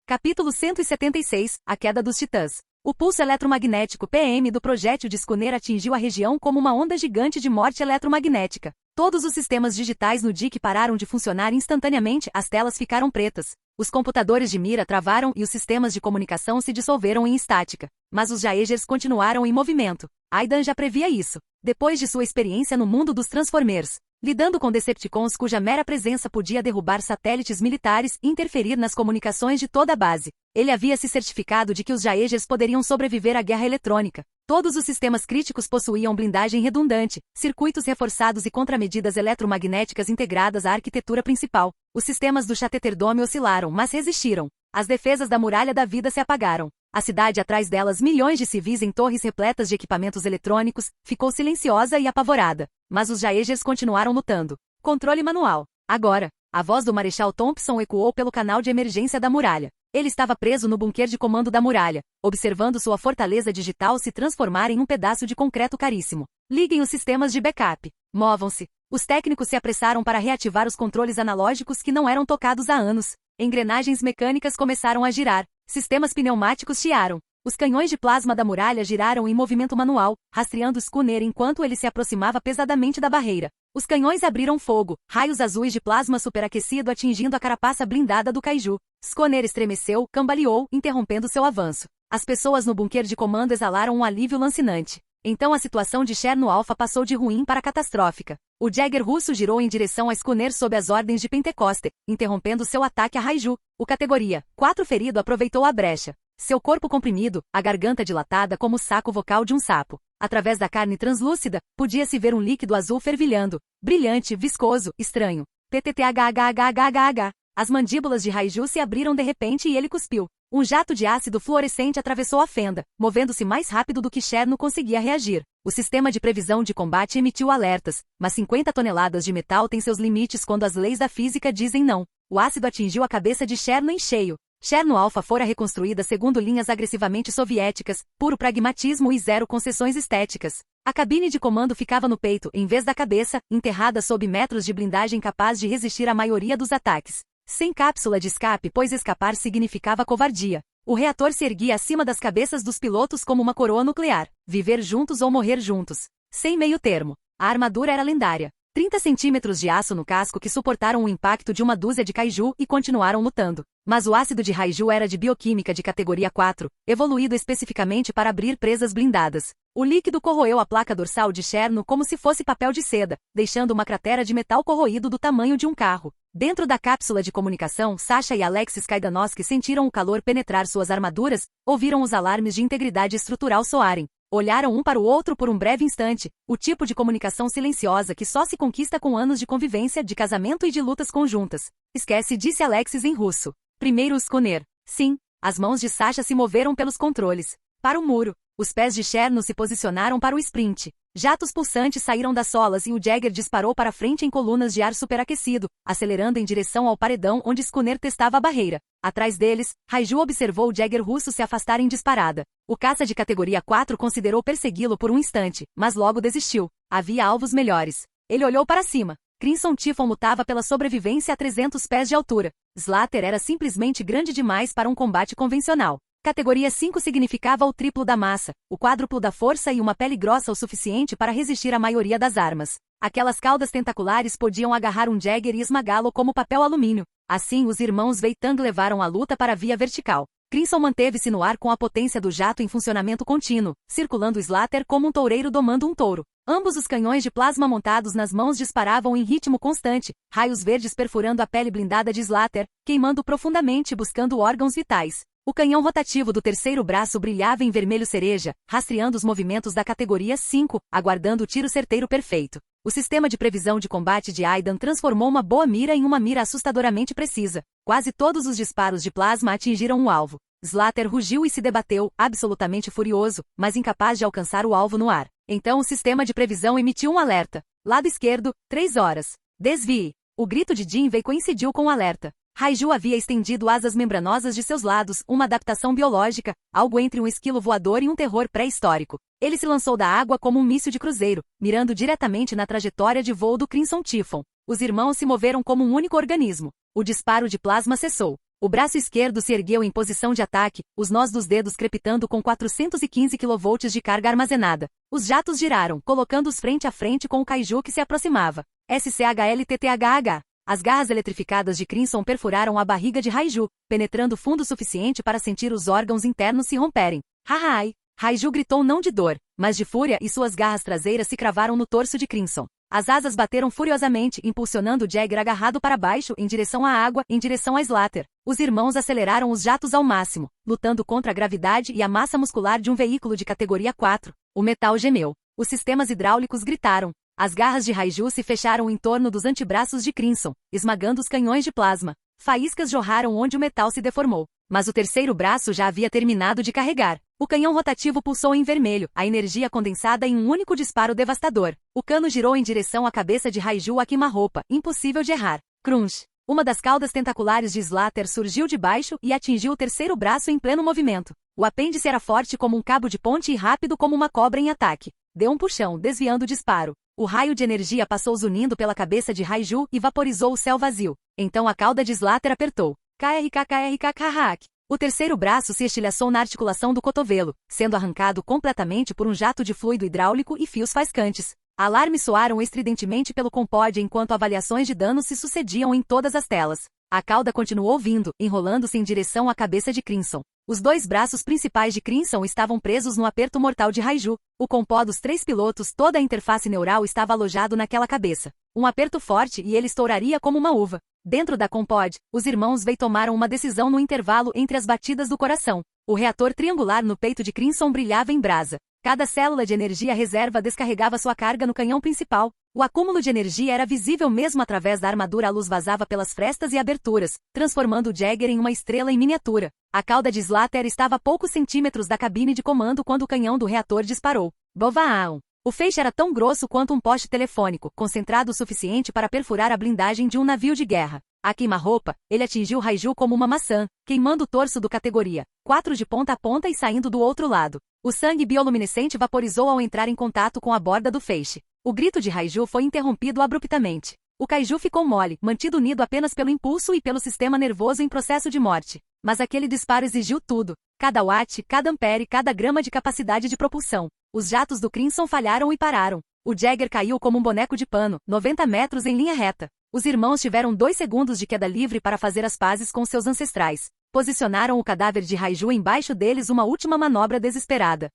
Capítulo 176, A Queda dos Titãs. O pulso eletromagnético PM do projétil de Schooner atingiu a região como uma onda gigante de morte eletromagnética. Todos os sistemas digitais no DIC pararam de funcionar instantaneamente, as telas ficaram pretas. Os computadores de mira travaram e os sistemas de comunicação se dissolveram em estática. Mas os Jaegers continuaram em movimento. Aidan já previa isso. Depois de sua experiência no mundo dos Transformers, lidando com Decepticons cuja mera presença podia derrubar satélites militares e interferir nas comunicações de toda a base, ele havia se certificado de que os Jaegers poderiam sobreviver à guerra eletrônica. Todos os sistemas críticos possuíam blindagem redundante, circuitos reforçados e contramedidas eletromagnéticas integradas à arquitetura principal. Os sistemas do Chateterdome oscilaram, mas resistiram. As defesas da Muralha da Vida se apagaram. A cidade atrás delas, milhões de civis em torres repletas de equipamentos eletrônicos, ficou silenciosa e apavorada. Mas os Jaegers continuaram lutando. Controle manual. Agora, a voz do Marechal Thompson ecoou pelo canal de emergência da muralha. Ele estava preso no bunker de comando da muralha, observando sua fortaleza digital se transformar em um pedaço de concreto caríssimo. Liguem os sistemas de backup. Movam-se. Os técnicos se apressaram para reativar os controles analógicos que não eram tocados há anos. Engrenagens mecânicas começaram a girar. Sistemas pneumáticos chiaram. Os canhões de plasma da muralha giraram em movimento manual, rastreando Schooner enquanto ele se aproximava pesadamente da barreira. Os canhões abriram fogo, raios azuis de plasma superaquecido atingindo a carapaça blindada do Kaiju. Schooner estremeceu, cambaleou, interrompendo seu avanço. As pessoas no bunker de comando exalaram um alívio lancinante. Então a situação de Cherno Alpha passou de ruim para catastrófica. O Jagger russo girou em direção a Schooner sob as ordens de Pentecoste, interrompendo seu ataque a Raiju. O categoria 4 ferido aproveitou a brecha. Seu corpo comprimido, a garganta dilatada como o saco vocal de um sapo. Através da carne translúcida, podia-se ver um líquido azul fervilhando, brilhante, viscoso, estranho. PTTHHHHH. As mandíbulas de Raiju se abriram de repente e ele cuspiu. Um jato de ácido fluorescente atravessou a fenda, movendo-se mais rápido do que Cherno conseguia reagir. O sistema de previsão de combate emitiu alertas, mas 50 toneladas de metal têm seus limites quando as leis da física dizem não. O ácido atingiu a cabeça de Cherno em cheio. Cherno Alpha fora reconstruída segundo linhas agressivamente soviéticas, puro pragmatismo e zero concessões estéticas. A cabine de comando ficava no peito, em vez da cabeça, enterrada sob metros de blindagem capaz de resistir à maioria dos ataques. Sem cápsula de escape, pois escapar significava covardia. O reator se erguia acima das cabeças dos pilotos como uma coroa nuclear. Viver juntos ou morrer juntos. Sem meio termo. A armadura era lendária. 30 centímetros de aço no casco que suportaram o impacto de uma dúzia de kaiju e continuaram lutando. Mas o ácido de Raiju era de bioquímica de categoria 4, evoluído especificamente para abrir presas blindadas. O líquido corroeu a placa dorsal de Cherno como se fosse papel de seda, deixando uma cratera de metal corroído do tamanho de um carro. Dentro da cápsula de comunicação, Sasha e Alexis Kaidanovsky sentiram o calor penetrar suas armaduras, ouviram os alarmes de integridade estrutural soarem. Olharam um para o outro por um breve instante, o tipo de comunicação silenciosa que só se conquista com anos de convivência, de casamento e de lutas conjuntas. Esquece, disse Alexis em russo. Primeiro o schooner. Sim, as mãos de Sasha se moveram pelos controles. Para o muro. Os pés de Cherno se posicionaram para o sprint. Jatos pulsantes saíram das solas e o Jagger disparou para frente em colunas de ar superaquecido, acelerando em direção ao paredão onde Schooner testava a barreira. Atrás deles, Raiju observou o Jagger russo se afastar em disparada. O caça de categoria 4 considerou persegui-lo por um instante, mas logo desistiu. Havia alvos melhores. Ele olhou para cima. Crimson Typhon lutava pela sobrevivência a 300 pés de altura. Slater era simplesmente grande demais para um combate convencional. Categoria 5 significava o triplo da massa, o quádruplo da força e uma pele grossa o suficiente para resistir à maioria das armas. Aquelas caudas tentaculares podiam agarrar um Jagger e esmagá-lo como papel alumínio. Assim, os irmãos Veitang levaram a luta para a via vertical. Crimson manteve-se no ar com a potência do jato em funcionamento contínuo, circulando Slater como um toureiro domando um touro. Ambos os canhões de plasma montados nas mãos disparavam em ritmo constante, raios verdes perfurando a pele blindada de Slater, queimando profundamente buscando órgãos vitais. O canhão rotativo do terceiro braço brilhava em vermelho cereja, rastreando os movimentos da categoria 5, aguardando o tiro certeiro perfeito. O sistema de previsão de combate de Aidan transformou uma boa mira em uma mira assustadoramente precisa. Quase todos os disparos de plasma atingiram o alvo. Slater rugiu e se debateu, absolutamente furioso, mas incapaz de alcançar o alvo no ar. Então o sistema de previsão emitiu um alerta. Lado esquerdo, 3 horas. Desvie. O grito de Jinwei coincidiu com o alerta. Raiju havia estendido asas membranosas de seus lados, uma adaptação biológica, algo entre um esquilo voador e um terror pré-histórico. Ele se lançou da água como um míssil de cruzeiro, mirando diretamente na trajetória de voo do Crimson Typhon. Os irmãos se moveram como um único organismo. O disparo de plasma cessou. O braço esquerdo se ergueu em posição de ataque, os nós dos dedos crepitando com 415 kV de carga armazenada. Os jatos giraram, colocando-os frente a frente com o kaiju que se aproximava. SCHLTTHH. As garras eletrificadas de Crimson perfuraram a barriga de Raiju, penetrando fundo o suficiente para sentir os órgãos internos se romperem. Hahai! Raiju gritou não de dor, mas de fúria e suas garras traseiras se cravaram no torso de Crimson. As asas bateram furiosamente, impulsionando o Jagger agarrado para baixo em direção à água, em direção a Slater. Os irmãos aceleraram os jatos ao máximo, lutando contra a gravidade e a massa muscular de um veículo de categoria 4. O metal gemeu. Os sistemas hidráulicos gritaram. As garras de Raiju se fecharam em torno dos antebraços de Crimson, esmagando os canhões de plasma. Faíscas jorraram onde o metal se deformou. Mas o terceiro braço já havia terminado de carregar. O canhão rotativo pulsou em vermelho, a energia condensada em um único disparo devastador. O cano girou em direção à cabeça de Raiju a queima-roupa, impossível de errar. Crunch! Uma das caudas tentaculares de Slater surgiu de baixo e atingiu o terceiro braço em pleno movimento. O apêndice era forte como um cabo de ponte e rápido como uma cobra em ataque. Deu um puxão, desviando o disparo. O raio de energia passou zunindo pela cabeça de Raiju e vaporizou o céu vazio. Então a cauda de Slater apertou. KRKKRKKHAK. O terceiro braço se estilhaçou na articulação do cotovelo, sendo arrancado completamente por um jato de fluido hidráulico e fios faiscantes. Alarmes soaram estridentemente pelo compode enquanto avaliações de danos se sucediam em todas as telas. A cauda continuou vindo, enrolando-se em direção à cabeça de Crimson. Os dois braços principais de Crimson estavam presos no aperto mortal de Raiju. O compó dos 3 pilotos, toda a interface neural estava alojado naquela cabeça. Um aperto forte e ele estouraria como uma uva. Dentro da compod, os irmãos Vei tomaram uma decisão no intervalo entre as batidas do coração. O reator triangular no peito de Crimson brilhava em brasa. Cada célula de energia reserva descarregava sua carga no canhão principal. O acúmulo de energia era visível mesmo através da armadura. A luz vazava pelas frestas e aberturas, transformando o Jagger em uma estrela em miniatura. A cauda de Slater estava a poucos centímetros da cabine de comando quando o canhão do reator disparou. Bovaão! O feixe era tão grosso quanto um poste telefônico, concentrado o suficiente para perfurar a blindagem de um navio de guerra. A queima-roupa, ele atingiu Raiju como uma maçã, queimando o torso do categoria 4 de ponta a ponta e saindo do outro lado. O sangue bioluminescente vaporizou ao entrar em contato com a borda do feixe. O grito de Raiju foi interrompido abruptamente. O Kaiju ficou mole, mantido unido apenas pelo impulso e pelo sistema nervoso em processo de morte. Mas aquele disparo exigiu tudo. Cada watt, cada ampere, cada grama de capacidade de propulsão. Os jatos do Crimson falharam e pararam. O Jagger caiu como um boneco de pano, 90 metros em linha reta. Os irmãos tiveram 2 segundos de queda livre para fazer as pazes com seus ancestrais. Posicionaram o cadáver de Raiju embaixo deles, uma última manobra desesperada.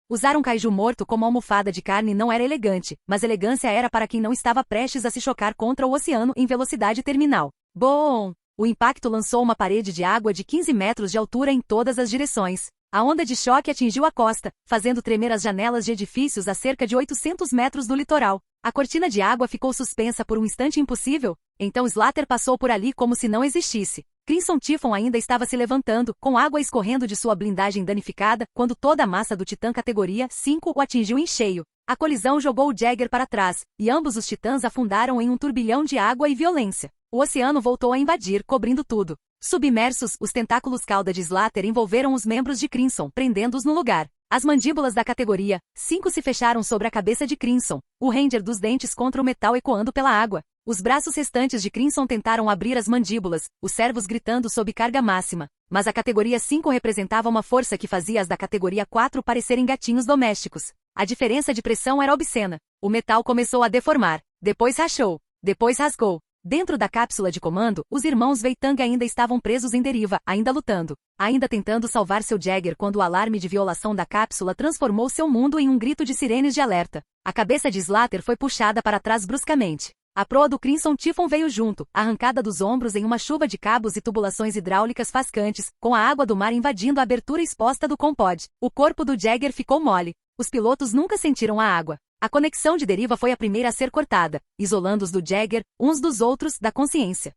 Usar um Kaiju morto como almofada de carne não era elegante, mas elegância era para quem não estava prestes a se chocar contra o oceano em velocidade terminal. Bom! O impacto lançou uma parede de água de 15 metros de altura em todas as direções. A onda de choque atingiu a costa, fazendo tremer as janelas de edifícios a cerca de 800 metros do litoral. A cortina de água ficou suspensa por um instante impossível, então Slater passou por ali como se não existisse. Crimson Typhon ainda estava se levantando, com água escorrendo de sua blindagem danificada, quando toda a massa do Titã categoria 5 o atingiu em cheio. A colisão jogou o Jagger para trás, e ambos os titãs afundaram em um turbilhão de água e violência. O oceano voltou a invadir, cobrindo tudo. Submersos, os tentáculos cauda de Slater envolveram os membros de Crimson, prendendo-os no lugar. As mandíbulas da categoria 5 se fecharam sobre a cabeça de Crimson, o Ranger dos dentes contra o metal ecoando pela água. Os braços restantes de Crimson tentaram abrir as mandíbulas, os servos gritando sob carga máxima. Mas a categoria 5 representava uma força que fazia as da categoria 4 parecerem gatinhos domésticos. A diferença de pressão era obscena. O metal começou a deformar, depois rachou, depois rasgou. Dentro da cápsula de comando, os irmãos Veitang ainda estavam presos em deriva, ainda lutando, ainda tentando salvar seu Jagger quando o alarme de violação da cápsula transformou seu mundo em um grito de sirenes de alerta. A cabeça de Slater foi puxada para trás bruscamente. A proa do Crimson Typhon veio junto, arrancada dos ombros em uma chuva de cabos e tubulações hidráulicas fascantes, com a água do mar invadindo a abertura exposta do compod. O corpo do Jagger ficou mole. Os pilotos nunca sentiram a água. A conexão de deriva foi a primeira a ser cortada, isolando-os do Jagger, uns dos outros, da consciência.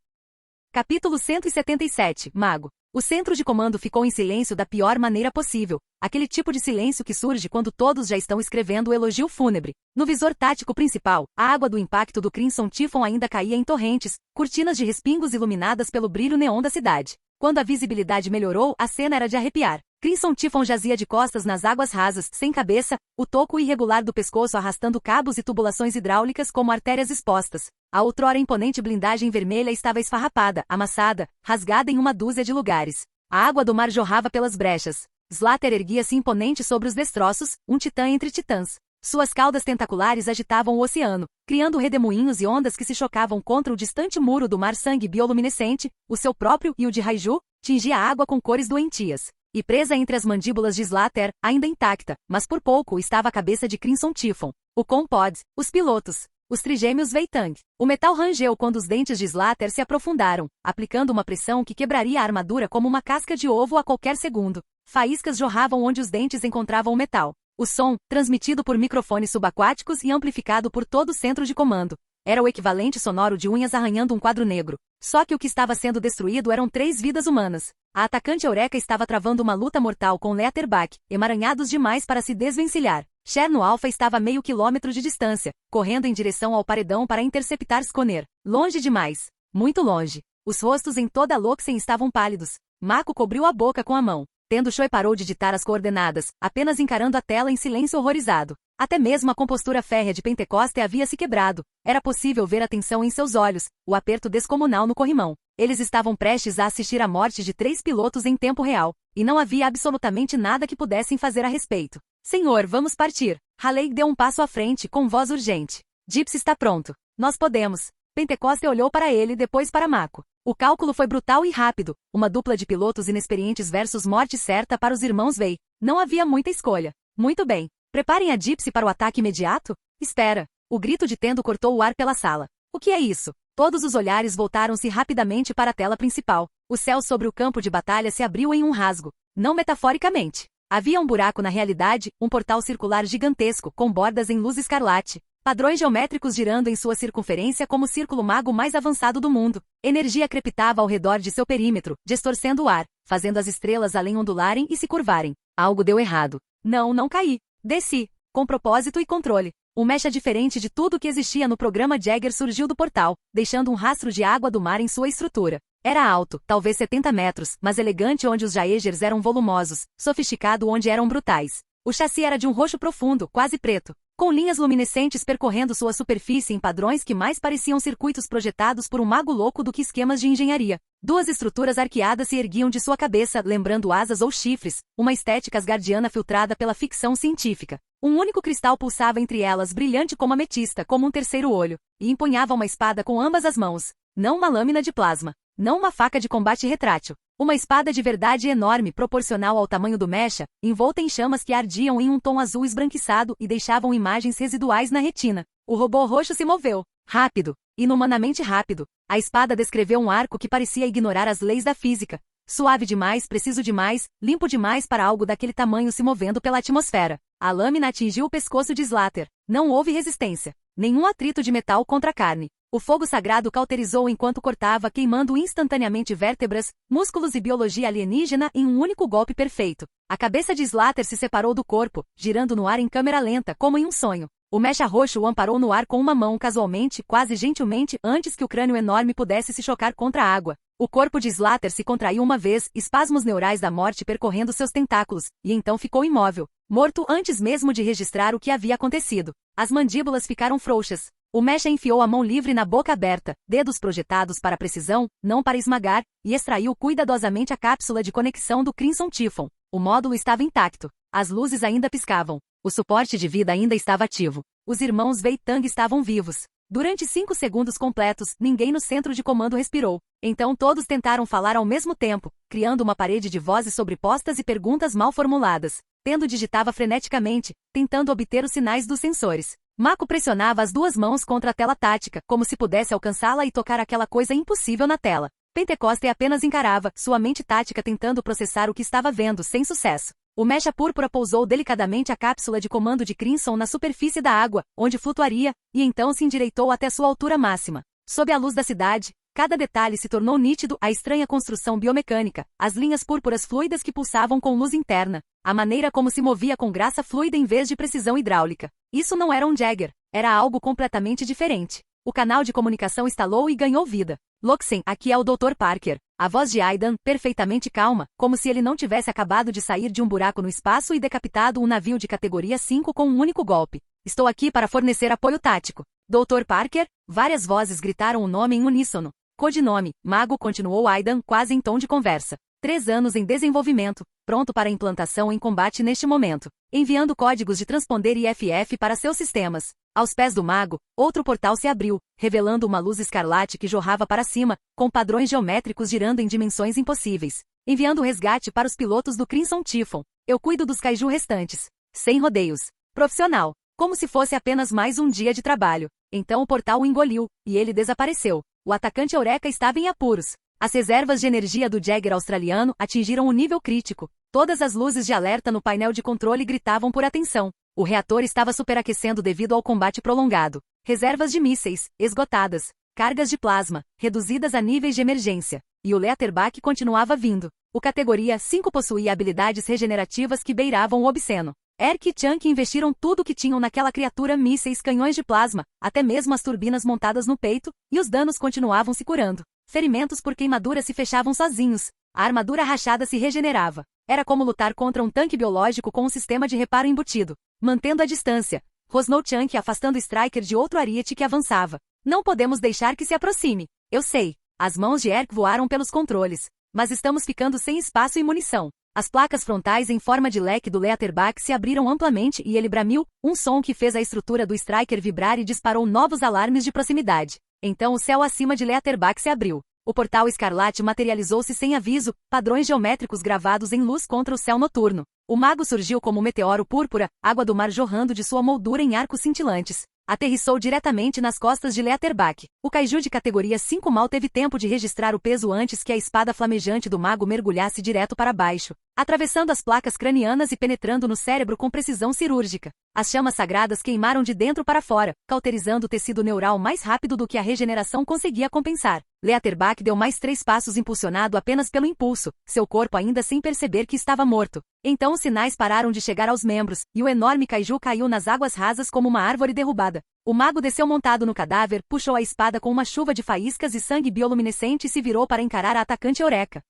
Capítulo 177, Mago. O centro de comando ficou em silêncio da pior maneira possível, aquele tipo de silêncio que surge quando todos já estão escrevendo o elogio fúnebre. No visor tático principal, a água do impacto do Crimson Typhon ainda caía em torrentes, cortinas de respingos iluminadas pelo brilho neon da cidade. Quando a visibilidade melhorou, a cena era de arrepiar. Crimson Typhon jazia de costas nas águas rasas, sem cabeça, o toco irregular do pescoço arrastando cabos e tubulações hidráulicas como artérias expostas. A outrora imponente blindagem vermelha estava esfarrapada, amassada, rasgada em uma dúzia de lugares. A água do mar jorrava pelas brechas. Slater erguia-se imponente sobre os destroços, um titã entre titãs. Suas caudas tentaculares agitavam o oceano, criando redemoinhos e ondas que se chocavam contra o distante muro do mar sangue bioluminescente, o seu próprio e o de Raiju, tingia a água com cores doentias. E presa entre as mandíbulas de Slater, ainda intacta, mas por pouco estava a cabeça de Crimson Typhon. O compod, os pilotos, os trigêmeos Veitang. O metal rangeu quando os dentes de Slater se aprofundaram, aplicando uma pressão que quebraria a armadura como uma casca de ovo a qualquer segundo. Faíscas jorravam onde os dentes encontravam o metal. O som, transmitido por microfones subaquáticos e amplificado por todo o centro de comando, era o equivalente sonoro de unhas arranhando um quadro negro. Só que o que estava sendo destruído eram 3 vidas humanas. A atacante Eureka estava travando uma luta mortal com Leatherback, emaranhados demais para se desvencilhar. Cherno Alpha estava a meio quilômetro de distância, correndo em direção ao paredão para interceptar Skoner. Longe demais. Muito longe. Os rostos em toda a Loxen estavam pálidos. Mako cobriu a boca com a mão. Tendo Choi parou de ditar as coordenadas, apenas encarando a tela em silêncio horrorizado. Até mesmo a compostura férrea de Pentecoste havia se quebrado. Era possível ver a tensão em seus olhos, o aperto descomunal no corrimão. Eles estavam prestes a assistir à morte de 3 pilotos em tempo real, e não havia absolutamente nada que pudessem fazer a respeito. Senhor, vamos partir. Halley deu um passo à frente, com voz urgente. Gypsy está pronto. Nós podemos. Pentecoste olhou para ele e depois para Mako. O cálculo foi brutal e rápido, uma dupla de pilotos inexperientes versus morte certa para os irmãos Vei. Não havia muita escolha. Muito bem. Preparem a Gypsy para o ataque imediato? Espera. O grito de Tendo cortou o ar pela sala. O que é isso? Todos os olhares voltaram-se rapidamente para a tela principal. O céu sobre o campo de batalha se abriu em um rasgo. não metaforicamente. Havia um buraco na realidade, um portal circular gigantesco, com bordas em luz escarlate. Padrões geométricos girando em sua circunferência como o círculo mago mais avançado do mundo. Energia crepitava ao redor de seu perímetro, distorcendo o ar, fazendo as estrelas além ondularem e se curvarem. Algo deu errado. Não caí. Desci. Com propósito e controle. Um mecha diferente de tudo que existia no programa Jagger surgiu do portal, deixando um rastro de água do mar em sua estrutura. Era alto, talvez 70 metros, mas elegante onde os Jaegers eram volumosos, sofisticado onde eram brutais. O chassi era de um roxo profundo, quase preto, com linhas luminescentes percorrendo sua superfície em padrões que mais pareciam circuitos projetados por um mago louco do que esquemas de engenharia. Duas estruturas arqueadas se erguiam de sua cabeça, lembrando asas ou chifres, uma estética asgardiana filtrada pela ficção científica. Um único cristal pulsava entre elas, brilhante como ametista, como um terceiro olho, e empunhava uma espada com ambas as mãos. Não uma lâmina de plasma. Não uma faca de combate retrátil. Uma espada de verdade enorme, proporcional ao tamanho do mecha, envolta em chamas que ardiam em um tom azul esbranquiçado e deixavam imagens residuais na retina. O robô roxo se moveu. Rápido. Inumanamente rápido. A espada descreveu um arco que parecia ignorar as leis da física. Suave demais, preciso demais, limpo demais para algo daquele tamanho se movendo pela atmosfera. A lâmina atingiu o pescoço de Slater. Não houve resistência. Nenhum atrito de metal contra a carne. O fogo sagrado cauterizou enquanto cortava, queimando instantaneamente vértebras, músculos e biologia alienígena em um único golpe perfeito. A cabeça de Slater se separou do corpo, girando no ar em câmera lenta, como em um sonho. O mecha roxo o amparou no ar com uma mão casualmente, quase gentilmente, antes que o crânio enorme pudesse se chocar contra a água. O corpo de Slater se contraiu uma vez, espasmos neurais da morte percorrendo seus tentáculos, e então ficou imóvel, morto antes mesmo de registrar o que havia acontecido. As mandíbulas ficaram frouxas. O mecha enfiou a mão livre na boca aberta, dedos projetados para precisão, não para esmagar, e extraiu cuidadosamente a cápsula de conexão do Crimson Typhon. O módulo estava intacto. As luzes ainda piscavam. O suporte de vida ainda estava ativo. Os irmãos Wei-Tang estavam vivos. Durante 5 segundos completos, ninguém no centro de comando respirou. Então todos tentaram falar ao mesmo tempo, criando uma parede de vozes sobrepostas e perguntas mal formuladas. Tendo digitava freneticamente, tentando obter os sinais dos sensores. Mako pressionava as duas mãos contra a tela tática, como se pudesse alcançá-la e tocar aquela coisa impossível na tela. Pentecoste apenas encarava, sua mente tática tentando processar o que estava vendo, sem sucesso. O mecha púrpura pousou delicadamente a cápsula de comando de Crimson na superfície da água, onde flutuaria, e então se endireitou até sua altura máxima. Sob a luz da cidade, cada detalhe se tornou nítido, a estranha construção biomecânica, as linhas púrpuras fluidas que pulsavam com luz interna, a maneira como se movia com graça fluida em vez de precisão hidráulica. Isso não era um Jagger, era algo completamente diferente. O canal de comunicação estalou e ganhou vida. Loxen, aqui é o Dr. Parker. A voz de Aidan, perfeitamente calma, como se ele não tivesse acabado de sair de um buraco no espaço e decapitado um navio de categoria 5 com um único golpe. Estou aqui para fornecer apoio tático. Dr. Parker? Várias vozes gritaram o nome em uníssono. Codinome, Mago, continuou Aidan, quase em tom de conversa. 3 anos em desenvolvimento, pronto para implantação em combate neste momento. Enviando códigos de transponder IFF para seus sistemas. Aos pés do mago, outro portal se abriu, revelando uma luz escarlate que jorrava para cima, com padrões geométricos girando em dimensões impossíveis. Enviando resgate para os pilotos do Crimson Typhon. Eu cuido dos kaiju restantes. Sem rodeios. Profissional. Como se fosse apenas mais um dia de trabalho. Então o portal o engoliu, e ele desapareceu. O atacante Eureka estava em apuros. As reservas de energia do Jagger australiano atingiram o nível crítico. Todas as luzes de alerta no painel de controle gritavam por atenção. O reator estava superaquecendo devido ao combate prolongado. Reservas de mísseis, esgotadas. Cargas de plasma, reduzidas a níveis de emergência. E o Leatherback continuava vindo. O Categoria 5 possuía habilidades regenerativas que beiravam o obsceno. Erk e Chunk investiram tudo o que tinham naquela criatura, mísseis, canhões de plasma, até mesmo as turbinas montadas no peito, e os danos continuavam se curando. Ferimentos por queimadura se fechavam sozinhos. A armadura rachada se regenerava. Era como lutar contra um tanque biológico com um sistema de reparo embutido. Mantendo a distância, rosnou Chunk, afastando Striker de outro ariete que avançava. Não podemos deixar que se aproxime. Eu sei. As mãos de Erk voaram pelos controles. Mas estamos ficando sem espaço e munição. As placas frontais em forma de leque do Leatherback se abriram amplamente e ele bramiu, um som que fez a estrutura do Striker vibrar e disparou novos alarmes de proximidade. Então o céu acima de Leatherback se abriu. O portal escarlate materializou-se sem aviso, padrões geométricos gravados em luz contra o céu noturno. O mago surgiu como um meteoro púrpura, água do mar jorrando de sua moldura em arcos cintilantes. Aterrissou diretamente nas costas de Leatherback. O kaiju de categoria 5 mal teve tempo de registrar o peso antes que a espada flamejante do mago mergulhasse direto para baixo. atravessando as placas cranianas e penetrando no cérebro com precisão cirúrgica. As chamas sagradas queimaram de dentro para fora, cauterizando o tecido neural mais rápido do que a regeneração conseguia compensar. Leatherbach deu mais 3 passos impulsionado apenas pelo impulso, seu corpo ainda sem perceber que estava morto. Então os sinais pararam de chegar aos membros, e o enorme kaiju caiu nas águas rasas como uma árvore derrubada. O mago desceu montado no cadáver, puxou a espada com uma chuva de faíscas e sangue bioluminescente e se virou para encarar a atacante Eureka.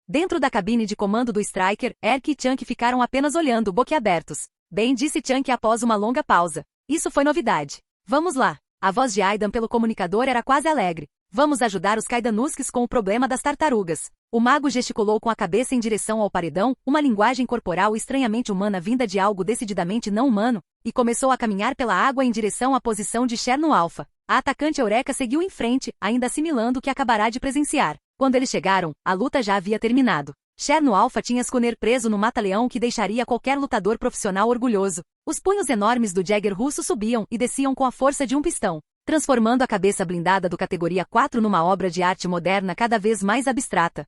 Dentro da cabine de comando do Striker, Erk e Chunk ficaram apenas olhando, boquiabertos. Bem, disse Chunk após uma longa pausa. Isso foi novidade. Vamos lá. A voz de Aidan pelo comunicador era quase alegre. Vamos ajudar os Kaidanuskis com o problema das tartarugas. O mago gesticulou com a cabeça em direção ao paredão, uma linguagem corporal estranhamente humana vinda de algo decididamente não humano, e começou a caminhar pela água em direção à posição de Cherno Alpha. A atacante Eureka seguiu em frente, ainda assimilando o que acabará de presenciar. Quando eles chegaram, a luta já havia terminado. Cherno Alpha tinha Schooner preso no mata-leão que deixaria qualquer lutador profissional orgulhoso. Os punhos enormes do Jagger russo subiam e desciam com a força de um pistão, transformando a cabeça blindada do categoria 4 numa obra de arte moderna cada vez mais abstrata.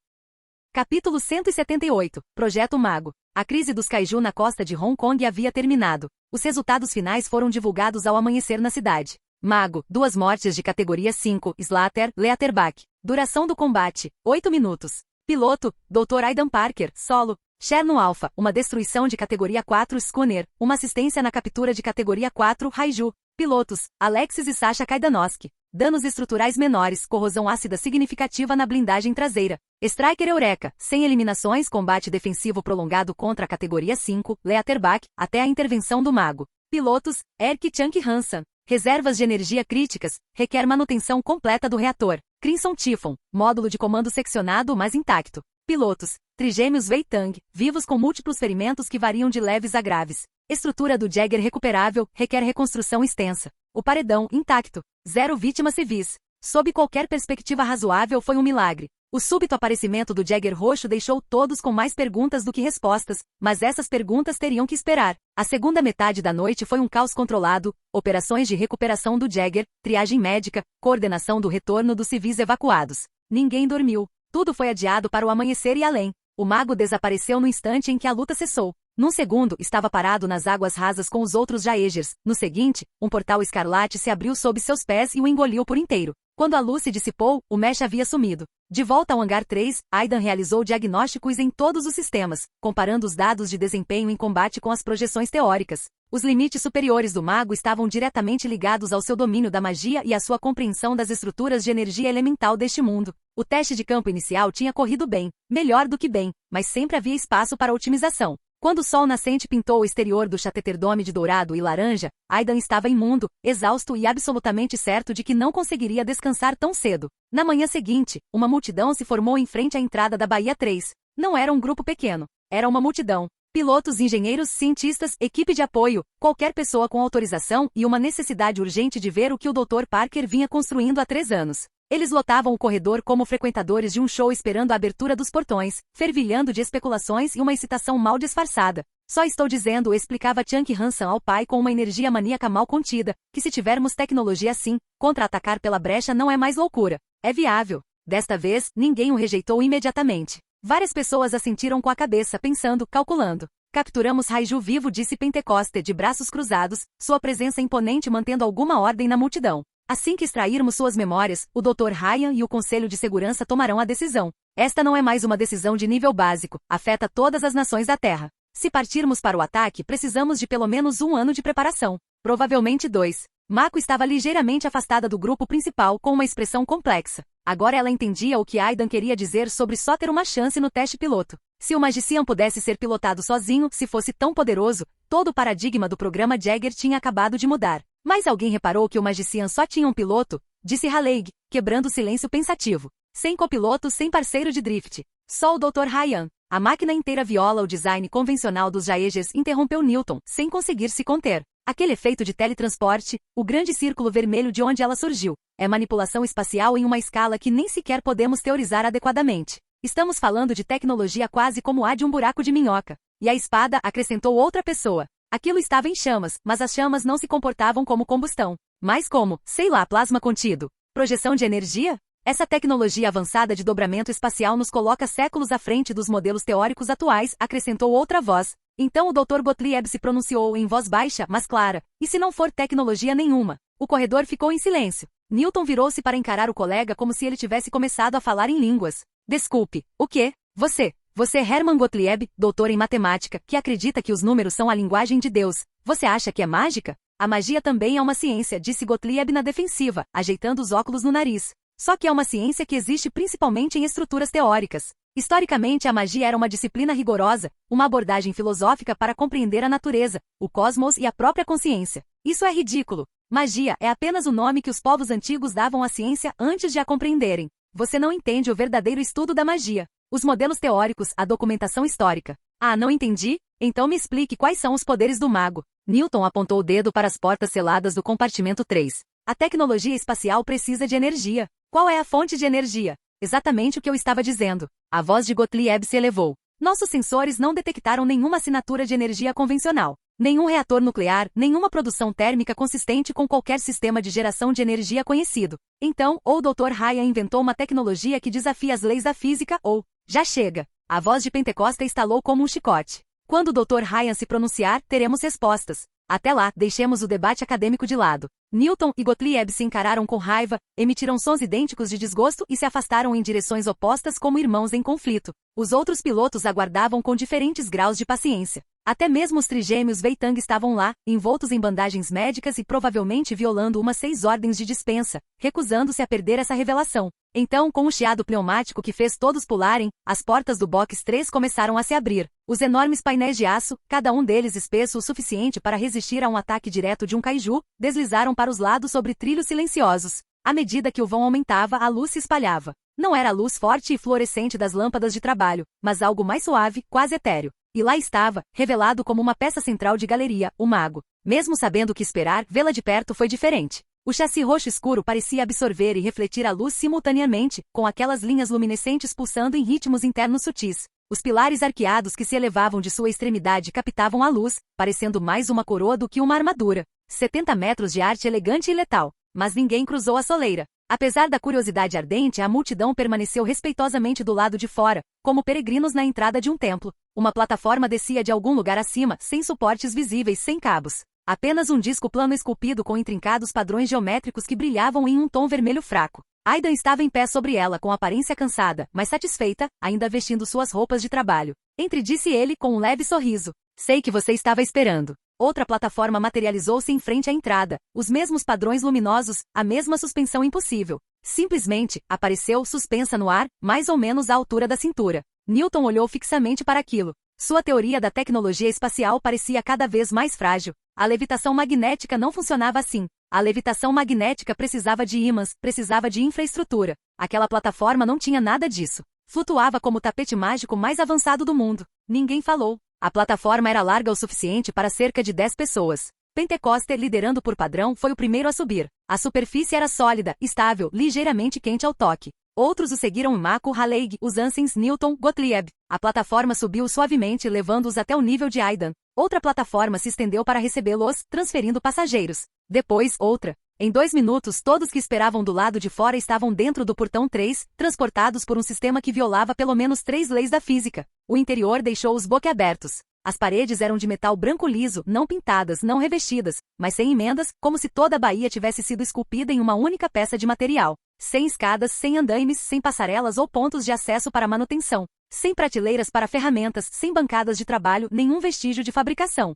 Capítulo 178. Projeto Mago. A crise dos kaiju na costa de Hong Kong havia terminado. Os resultados finais foram divulgados ao amanhecer na cidade. Mago, 2 mortes de categoria 5, Slater, Leatherbach. Duração do combate, 8 minutos. Piloto, Dr. Aidan Parker, solo. Cherno Alpha, uma destruição de categoria 4 Schooner, uma assistência na captura de categoria 4 Raiju. Pilotos, Alexis e Sasha Kaidanovski. Danos estruturais menores, corrosão ácida significativa na blindagem traseira. Striker Eureka, sem eliminações, combate defensivo prolongado contra a categoria 5, Leatherbach, até a intervenção do mago. Pilotos, Erk e Chunk Hansen. Reservas de energia críticas, requer manutenção completa do reator. Crimson Typhon, módulo de comando seccionado mas intacto. Pilotos, Trigêmeos Weitang, vivos com múltiplos ferimentos que variam de leves a graves. Estrutura do Jagger recuperável, requer reconstrução extensa. O paredão, intacto. 0 vítimas civis. Sob qualquer perspectiva razoável foi um milagre. O súbito aparecimento do Jagger roxo deixou todos com mais perguntas do que respostas, mas essas perguntas teriam que esperar. A segunda metade da noite foi um caos controlado, operações de recuperação do Jagger, triagem médica, coordenação do retorno dos civis evacuados. Ninguém dormiu. Tudo foi adiado para o amanhecer e além. O mago desapareceu no instante em que a luta cessou. Num segundo, estava parado nas águas rasas com os outros Jaegers. No seguinte, um portal escarlate se abriu sob seus pés e o engoliu por inteiro. Quando a luz se dissipou, o Mesh havia sumido. De volta ao hangar 3, Aidan realizou diagnósticos em todos os sistemas, comparando os dados de desempenho em combate com as projeções teóricas. Os limites superiores do mago estavam diretamente ligados ao seu domínio da magia e à sua compreensão das estruturas de energia elemental deste mundo. O teste de campo inicial tinha corrido bem, melhor do que bem, mas sempre havia espaço para otimização. Quando o sol nascente pintou o exterior do Chateterdome de dourado e laranja, Aidan estava imundo, exausto e absolutamente certo de que não conseguiria descansar tão cedo. Na manhã seguinte, uma multidão se formou em frente à entrada da Baía 3. Não era um grupo pequeno, era uma multidão. Pilotos, engenheiros, cientistas, equipe de apoio, qualquer pessoa com autorização e uma necessidade urgente de ver o que o Dr. Parker vinha construindo há 3 anos. Eles lotavam o corredor como frequentadores de um show esperando a abertura dos portões, fervilhando de especulações e uma excitação mal disfarçada. Só estou dizendo, explicava Chunk Hansen ao pai com uma energia maníaca mal contida, que se tivermos tecnologia assim, contra-atacar pela brecha não é mais loucura. É viável. Desta vez, ninguém o rejeitou imediatamente. Várias pessoas assentiram com a cabeça, pensando, calculando. Capturamos Raiju vivo, disse Pentecoste de braços cruzados, sua presença imponente mantendo alguma ordem na multidão. Assim que extrairmos suas memórias, o Dr. Ryan e o Conselho de Segurança tomarão a decisão. Esta não é mais uma decisão de nível básico, afeta todas as nações da Terra. Se partirmos para o ataque, precisamos de pelo menos 1 ano de preparação. Provavelmente 2. Mako estava ligeiramente afastada do grupo principal com uma expressão complexa. Agora ela entendia o que Aidan queria dizer sobre só ter uma chance no teste piloto. Se o Magician pudesse ser pilotado sozinho, se fosse tão poderoso, todo o paradigma do programa Jagger tinha acabado de mudar. Mas alguém reparou que o Magician só tinha um piloto? Disse Haleigh, quebrando o silêncio pensativo. Sem copiloto, sem parceiro de drift. Só o Dr. Ryan. A máquina inteira viola o design convencional dos Jaegers, interrompeu Newton, sem conseguir se conter. Aquele efeito de teletransporte, o grande círculo vermelho de onde ela surgiu, é manipulação espacial em uma escala que nem sequer podemos teorizar adequadamente. Estamos falando de tecnologia quase como a de um buraco de minhoca. E a espada, acrescentou outra pessoa. Aquilo estava em chamas, mas as chamas não se comportavam como combustão, mas como, sei lá, plasma contido. Projeção de energia? Essa tecnologia avançada de dobramento espacial nos coloca séculos à frente dos modelos teóricos atuais, acrescentou outra voz. Então o Dr. Gottlieb se pronunciou em voz baixa, mas clara. E se não for tecnologia nenhuma? O corredor ficou em silêncio. Newton virou-se para encarar o colega como se ele tivesse começado a falar em línguas. Desculpe, o quê? Você Hermann Gottlieb, doutor em matemática, que acredita que os números são a linguagem de Deus. Você acha que é mágica? A magia também é uma ciência, disse Gottlieb na defensiva, ajeitando os óculos no nariz. Só que é uma ciência que existe principalmente em estruturas teóricas. Historicamente, a magia era uma disciplina rigorosa, uma abordagem filosófica para compreender a natureza, o cosmos e a própria consciência. Isso é ridículo. Magia é apenas o nome que os povos antigos davam à ciência antes de a compreenderem. Você não entende o verdadeiro estudo da magia. Os modelos teóricos, a documentação histórica. Ah, não entendi? Então me explique quais são os poderes do mago. Newton apontou o dedo para as portas seladas do compartimento 3. A tecnologia espacial precisa de energia. Qual é a fonte de energia? Exatamente o que eu estava dizendo. A voz de Gottlieb se elevou. Nossos sensores não detectaram nenhuma assinatura de energia convencional. Nenhum reator nuclear, nenhuma produção térmica consistente com qualquer sistema de geração de energia conhecido. Então, ou o Dr. Ryan inventou uma tecnologia que desafia as leis da física, ou... Já chega! A voz de Pentecosta estalou como um chicote. Quando o Dr. Ryan se pronunciar, teremos respostas. Até lá, deixemos o debate acadêmico de lado. Newton e Gottlieb se encararam com raiva, emitiram sons idênticos de desgosto e se afastaram em direções opostas como irmãos em conflito. Os outros pilotos aguardavam com diferentes graus de paciência. Até mesmo os trigêmeos Veitang estavam lá, envoltos em bandagens médicas e provavelmente violando umas 6 ordens de dispensa, recusando-se a perder essa revelação. Então, com um chiado pneumático que fez todos pularem, as portas do box 3 começaram a se abrir. Os enormes painéis de aço, cada um deles espesso o suficiente para resistir a um ataque direto de um kaiju, deslizaram para os lados sobre trilhos silenciosos. À medida que o vão aumentava, a luz se espalhava. Não era a luz forte e fluorescente das lâmpadas de trabalho, mas algo mais suave, quase etéreo. E lá estava, revelado como uma peça central de galeria, o mago. Mesmo sabendo o que esperar, vê-la de perto foi diferente. O chassi roxo escuro parecia absorver e refletir a luz simultaneamente, com aquelas linhas luminescentes pulsando em ritmos internos sutis. Os pilares arqueados que se elevavam de sua extremidade captavam a luz, parecendo mais uma coroa do que uma armadura. 70 metros de arte elegante e letal. Mas ninguém cruzou a soleira. Apesar da curiosidade ardente, a multidão permaneceu respeitosamente do lado de fora, como peregrinos na entrada de um templo. Uma plataforma descia de algum lugar acima, sem suportes visíveis, sem cabos. Apenas um disco plano esculpido com intrincados padrões geométricos que brilhavam em um tom vermelho fraco. Aidan estava em pé sobre ela com aparência cansada, mas satisfeita, ainda vestindo suas roupas de trabalho. Disse ele com um leve sorriso. Sei que você estava esperando. Outra plataforma materializou-se em frente à entrada, os mesmos padrões luminosos, a mesma suspensão impossível. Simplesmente, apareceu suspensa no ar, mais ou menos à altura da cintura. Newton olhou fixamente para aquilo. Sua teoria da tecnologia espacial parecia cada vez mais frágil. A levitação magnética não funcionava assim. A levitação magnética precisava de ímãs, precisava de infraestrutura. Aquela plataforma não tinha nada disso. Flutuava como o tapete mágico mais avançado do mundo. Ninguém falou. A plataforma era larga o suficiente para cerca de 10 pessoas. Pentecoste, liderando por padrão, foi o primeiro a subir. A superfície era sólida, estável, ligeiramente quente ao toque. Outros o seguiram Mako, Haleig, os Ansens, Newton, Gottlieb. A plataforma subiu suavemente, levando-os até o nível de Aidan. Outra plataforma se estendeu para recebê-los, transferindo passageiros. Depois, outra. Em 2 minutos, todos que esperavam do lado de fora estavam dentro do portão 3, transportados por um sistema que violava pelo menos 3 leis da física. O interior deixou-os boquiabertos. As paredes eram de metal branco liso, não pintadas, não revestidas, mas sem emendas, como se toda a Bahia tivesse sido esculpida em uma única peça de material. Sem escadas, sem andaimes, sem passarelas ou pontos de acesso para manutenção. Sem prateleiras para ferramentas, sem bancadas de trabalho, nenhum vestígio de fabricação.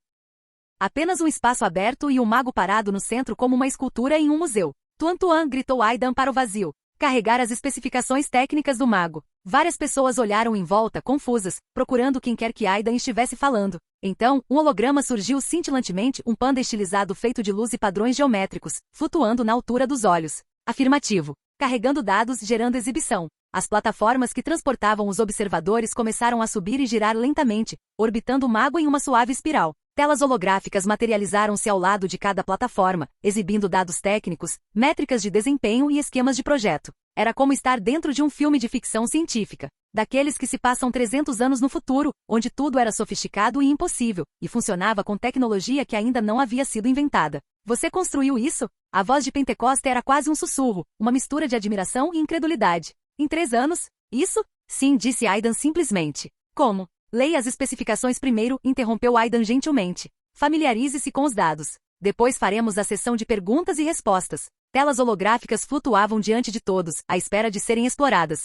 Apenas um espaço aberto e o mago parado no centro como uma escultura em um museu. Tuan Tuan, gritou Aidan para o vazio. Carregar as especificações técnicas do mago. Várias pessoas olharam em volta, confusas, procurando quem quer que Aidan estivesse falando. Então, um holograma surgiu cintilantemente, um panda estilizado feito de luz e padrões geométricos, flutuando na altura dos olhos. Afirmativo. Carregando dados, gerando exibição. As plataformas que transportavam os observadores começaram a subir e girar lentamente, orbitando o mago em uma suave espiral. Telas holográficas materializaram-se ao lado de cada plataforma, exibindo dados técnicos, métricas de desempenho e esquemas de projeto. Era como estar dentro de um filme de ficção científica. Daqueles que se passam 300 anos no futuro, onde tudo era sofisticado e impossível, e funcionava com tecnologia que ainda não havia sido inventada. Você construiu isso? A voz de Pentecoste era quase um sussurro, uma mistura de admiração e incredulidade. Em 3 anos? Isso? Sim, disse Aidan simplesmente. Como? Leia as especificações primeiro, interrompeu Aidan gentilmente. Familiarize-se com os dados. Depois faremos a sessão de perguntas e respostas. Telas holográficas flutuavam diante de todos, à espera de serem exploradas.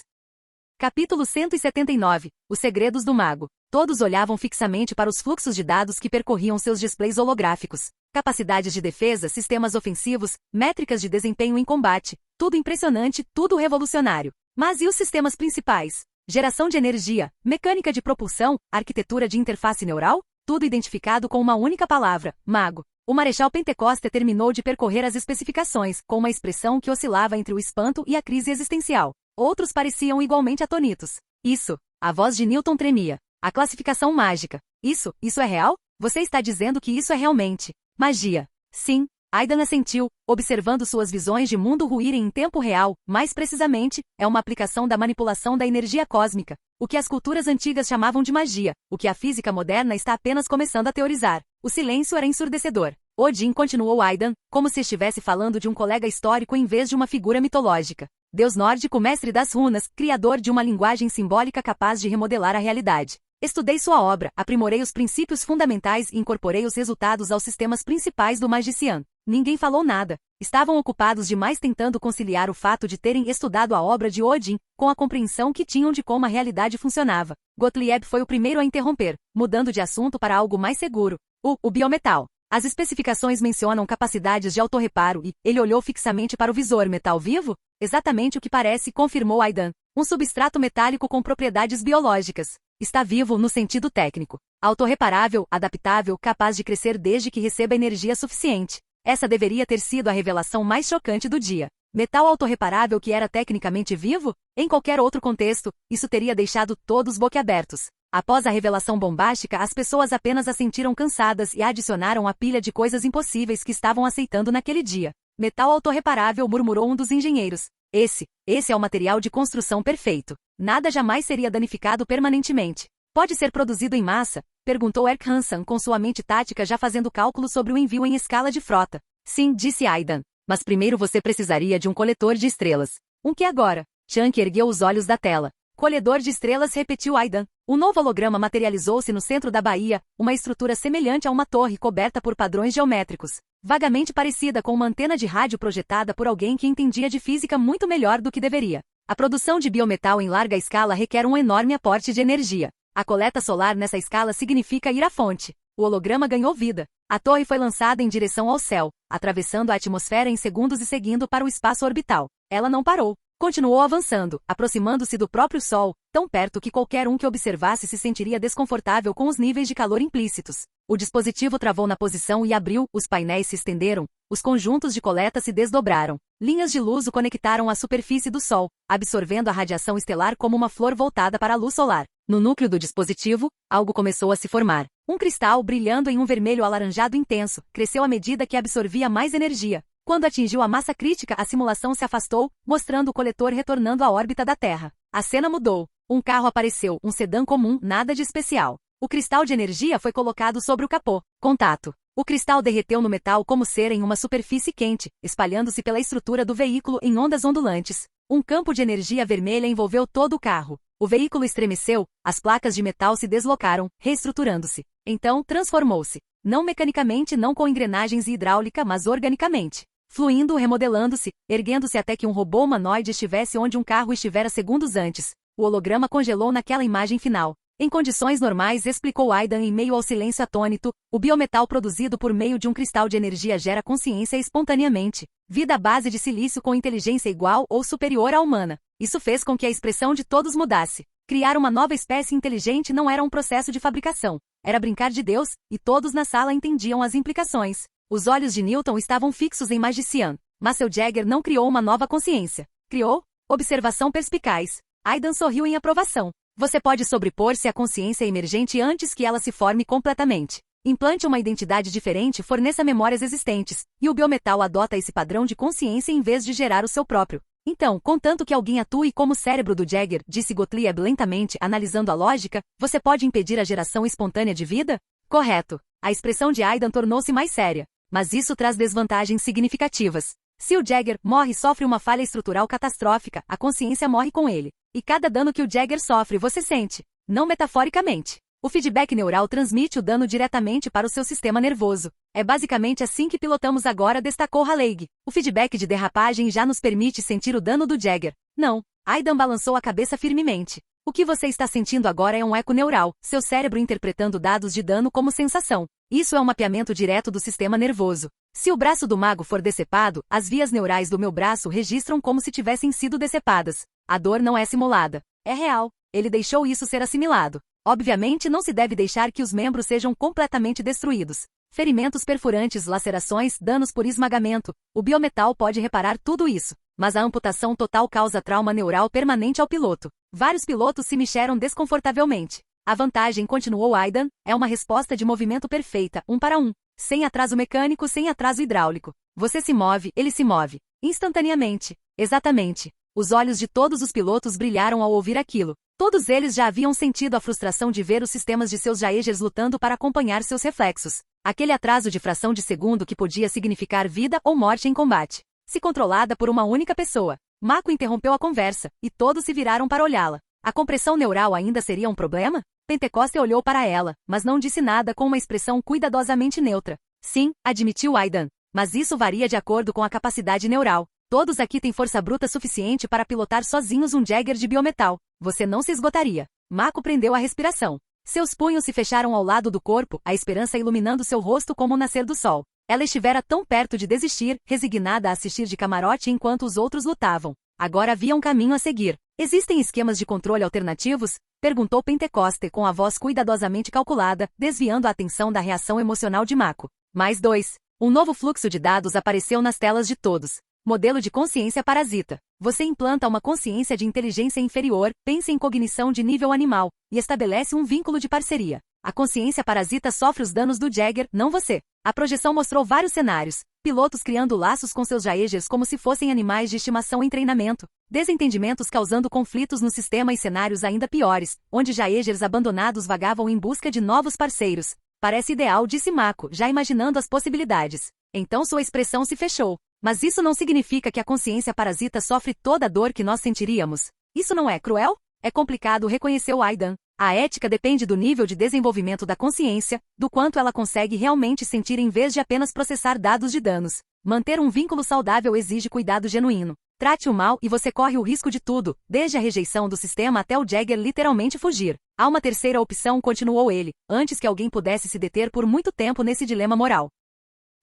Capítulo 179. Os segredos do mago. Todos olhavam fixamente para os fluxos de dados que percorriam seus displays holográficos. Capacidades de defesa, sistemas ofensivos, métricas de desempenho em combate. Tudo impressionante, tudo revolucionário. Mas e os sistemas principais? Geração de energia, mecânica de propulsão, arquitetura de interface neural? Tudo identificado com uma única palavra, mago. O Marechal Pentecoste terminou de percorrer as especificações, com uma expressão que oscilava entre o espanto e a crise existencial. Outros pareciam igualmente atônitos. Isso. A voz de Newton tremia. A classificação mágica. Isso é real? Você está dizendo que isso é realmente magia? Sim. Aidan assentiu, observando suas visões de mundo ruírem em tempo real, mais precisamente, é uma aplicação da manipulação da energia cósmica, o que as culturas antigas chamavam de magia, o que a física moderna está apenas começando a teorizar. O silêncio era ensurdecedor. Odin, continuou Aidan, como se estivesse falando de um colega histórico em vez de uma figura mitológica. Deus nórdico, mestre das runas, criador de uma linguagem simbólica capaz de remodelar a realidade. Estudei sua obra, aprimorei os princípios fundamentais e incorporei os resultados aos sistemas principais do Magician. Ninguém falou nada. Estavam ocupados demais tentando conciliar o fato de terem estudado a obra de Odin, com a compreensão que tinham de como a realidade funcionava. Gottlieb foi o primeiro a interromper, mudando de assunto para algo mais seguro. O biometal. As especificações mencionam capacidades de autorreparo e, ele olhou fixamente para o visor. Metal vivo? Exatamente o que parece, confirmou Aidan. Um substrato metálico com propriedades biológicas. Está vivo no sentido técnico. Autorreparável, adaptável, capaz de crescer desde que receba energia suficiente. Essa deveria ter sido a revelação mais chocante do dia. Metal autorreparável que era tecnicamente vivo? Em qualquer outro contexto, isso teria deixado todos boquiabertos. Após a revelação bombástica, as pessoas apenas a sentiram cansadas e adicionaram a pilha de coisas impossíveis que estavam aceitando naquele dia. Metal autorreparável, murmurou um dos engenheiros. Esse é o material de construção perfeito. Nada jamais seria danificado permanentemente. Pode ser produzido em massa? Perguntou Erk Hansen com sua mente tática já fazendo cálculos sobre o envio em escala de frota. Sim, disse Aidan. Mas primeiro você precisaria de um coletor de estrelas. Um que agora? Chunk ergueu os olhos da tela. Colhedor de estrelas, repetiu Aidan. O novo holograma materializou-se no centro da baía, uma estrutura semelhante a uma torre coberta por padrões geométricos. Vagamente parecida com uma antena de rádio projetada por alguém que entendia de física muito melhor do que deveria. A produção de biometal em larga escala requer um enorme aporte de energia. A coleta solar nessa escala significa ir à fonte. O holograma ganhou vida. A torre foi lançada em direção ao céu, atravessando a atmosfera em segundos e seguindo para o espaço orbital. Ela não parou. Continuou avançando, aproximando-se do próprio Sol, tão perto que qualquer um que observasse se sentiria desconfortável com os níveis de calor implícitos. O dispositivo travou na posição e abriu, os painéis se estenderam, os conjuntos de coleta se desdobraram. Linhas de luz o conectaram à superfície do Sol, absorvendo a radiação estelar como uma flor voltada para a luz solar. No núcleo do dispositivo, algo começou a se formar. Um cristal brilhando em um vermelho alaranjado intenso, cresceu à medida que absorvia mais energia. Quando atingiu a massa crítica, a simulação se afastou, mostrando o coletor retornando à órbita da Terra. A cena mudou. Um carro apareceu, um sedã comum, nada de especial. O cristal de energia foi colocado sobre o capô. Contato. O cristal derreteu no metal como cera em uma superfície quente, espalhando-se pela estrutura do veículo em ondas ondulantes. Um campo de energia vermelha envolveu todo o carro. O veículo estremeceu, as placas de metal se deslocaram, reestruturando-se. Então, transformou-se. Não mecanicamente, não com engrenagens e hidráulica, mas organicamente. Fluindo, remodelando-se, erguendo-se até que um robô humanoide estivesse onde um carro estivera segundos antes. O holograma congelou naquela imagem final. Em condições normais, explicou Aidan em meio ao silêncio atônito, o biometal produzido por meio de um cristal de energia gera consciência espontaneamente. Vida à base de silício com inteligência igual ou superior à humana. Isso fez com que a expressão de todos mudasse. Criar uma nova espécie inteligente não era um processo de fabricação. Era brincar de Deus, e todos na sala entendiam as implicações. Os olhos de Newton estavam fixos em Magician. Mas seu Jagger não criou uma nova consciência. Criou? Observação perspicaz. Aidan sorriu em aprovação. Você pode sobrepor-se à consciência emergente antes que ela se forme completamente. Implante uma identidade diferente, forneça memórias existentes, e o biometal adota esse padrão de consciência em vez de gerar o seu próprio. Então, contanto que alguém atue como o cérebro do Jagger, disse Gottlieb lentamente, analisando a lógica, você pode impedir a geração espontânea de vida? Correto. A expressão de Aidan tornou-se mais séria. Mas isso traz desvantagens significativas. Se o Jagger morre e sofre uma falha estrutural catastrófica, a consciência morre com ele. E cada dano que o Jagger sofre você sente. Não metaforicamente. O feedback neural transmite o dano diretamente para o seu sistema nervoso. É basicamente assim que pilotamos agora, destacou Haleig. O feedback de derrapagem já nos permite sentir o dano do Jagger. Não. Aidan balançou a cabeça firmemente. O que você está sentindo agora é um eco neural, seu cérebro interpretando dados de dano como sensação. Isso é um mapeamento direto do sistema nervoso. Se o braço do mago for decepado, as vias neurais do meu braço registram como se tivessem sido decepadas. A dor não é simulada. É real. Ele deixou isso ser assimilado. Obviamente não se deve deixar que os membros sejam completamente destruídos. Ferimentos perfurantes, lacerações, danos por esmagamento. O biometal pode reparar tudo isso. Mas a amputação total causa trauma neural permanente ao piloto. Vários pilotos se mexeram desconfortavelmente. A vantagem, continuou Aidan, é uma resposta de movimento perfeita, 1 para 1. Sem atraso mecânico, sem atraso hidráulico. Você se move, ele se move. Instantaneamente. Exatamente. Os olhos de todos os pilotos brilharam ao ouvir aquilo. Todos eles já haviam sentido a frustração de ver os sistemas de seus Jaegers lutando para acompanhar seus reflexos. Aquele atraso de fração de segundo que podia significar vida ou morte em combate. Se controlada por uma única pessoa. Mako interrompeu a conversa, e todos se viraram para olhá-la. A compressão neural ainda seria um problema? Pentecoste olhou para ela, mas não disse nada com uma expressão cuidadosamente neutra. Sim, admitiu Aidan. Mas isso varia de acordo com a capacidade neural. Todos aqui têm força bruta suficiente para pilotar sozinhos um Jagger de biometal. Você não se esgotaria. Mako prendeu a respiração. Seus punhos se fecharam ao lado do corpo, a esperança iluminando seu rosto como o nascer do sol. Ela estivera tão perto de desistir, resignada a assistir de camarote enquanto os outros lutavam. Agora havia um caminho a seguir. Existem esquemas de controle alternativos? Perguntou Pentecoste com a voz cuidadosamente calculada, desviando a atenção da reação emocional de Mako. Mais 2. Um novo fluxo de dados apareceu nas telas de todos. Modelo de consciência parasita. Você implanta uma consciência de inteligência inferior, pensa em cognição de nível animal, e estabelece um vínculo de parceria. A consciência parasita sofre os danos do Jagger, não você. A projeção mostrou vários cenários. Pilotos criando laços com seus Jaegers como se fossem animais de estimação em treinamento. Desentendimentos causando conflitos no sistema e cenários ainda piores, onde Jaegers abandonados vagavam em busca de novos parceiros. Parece ideal, disse Mako, já imaginando as possibilidades. Então sua expressão se fechou. Mas isso não significa que a consciência parasita sofre toda a dor que nós sentiríamos. Isso não é cruel? É complicado, reconheceu Aidan. A ética depende do nível de desenvolvimento da consciência, do quanto ela consegue realmente sentir em vez de apenas processar dados de danos. Manter um vínculo saudável exige cuidado genuíno. Trate-o mal e você corre o risco de tudo, desde a rejeição do sistema até o Jagger literalmente fugir. Há uma terceira opção, continuou ele, antes que alguém pudesse se deter por muito tempo nesse dilema moral.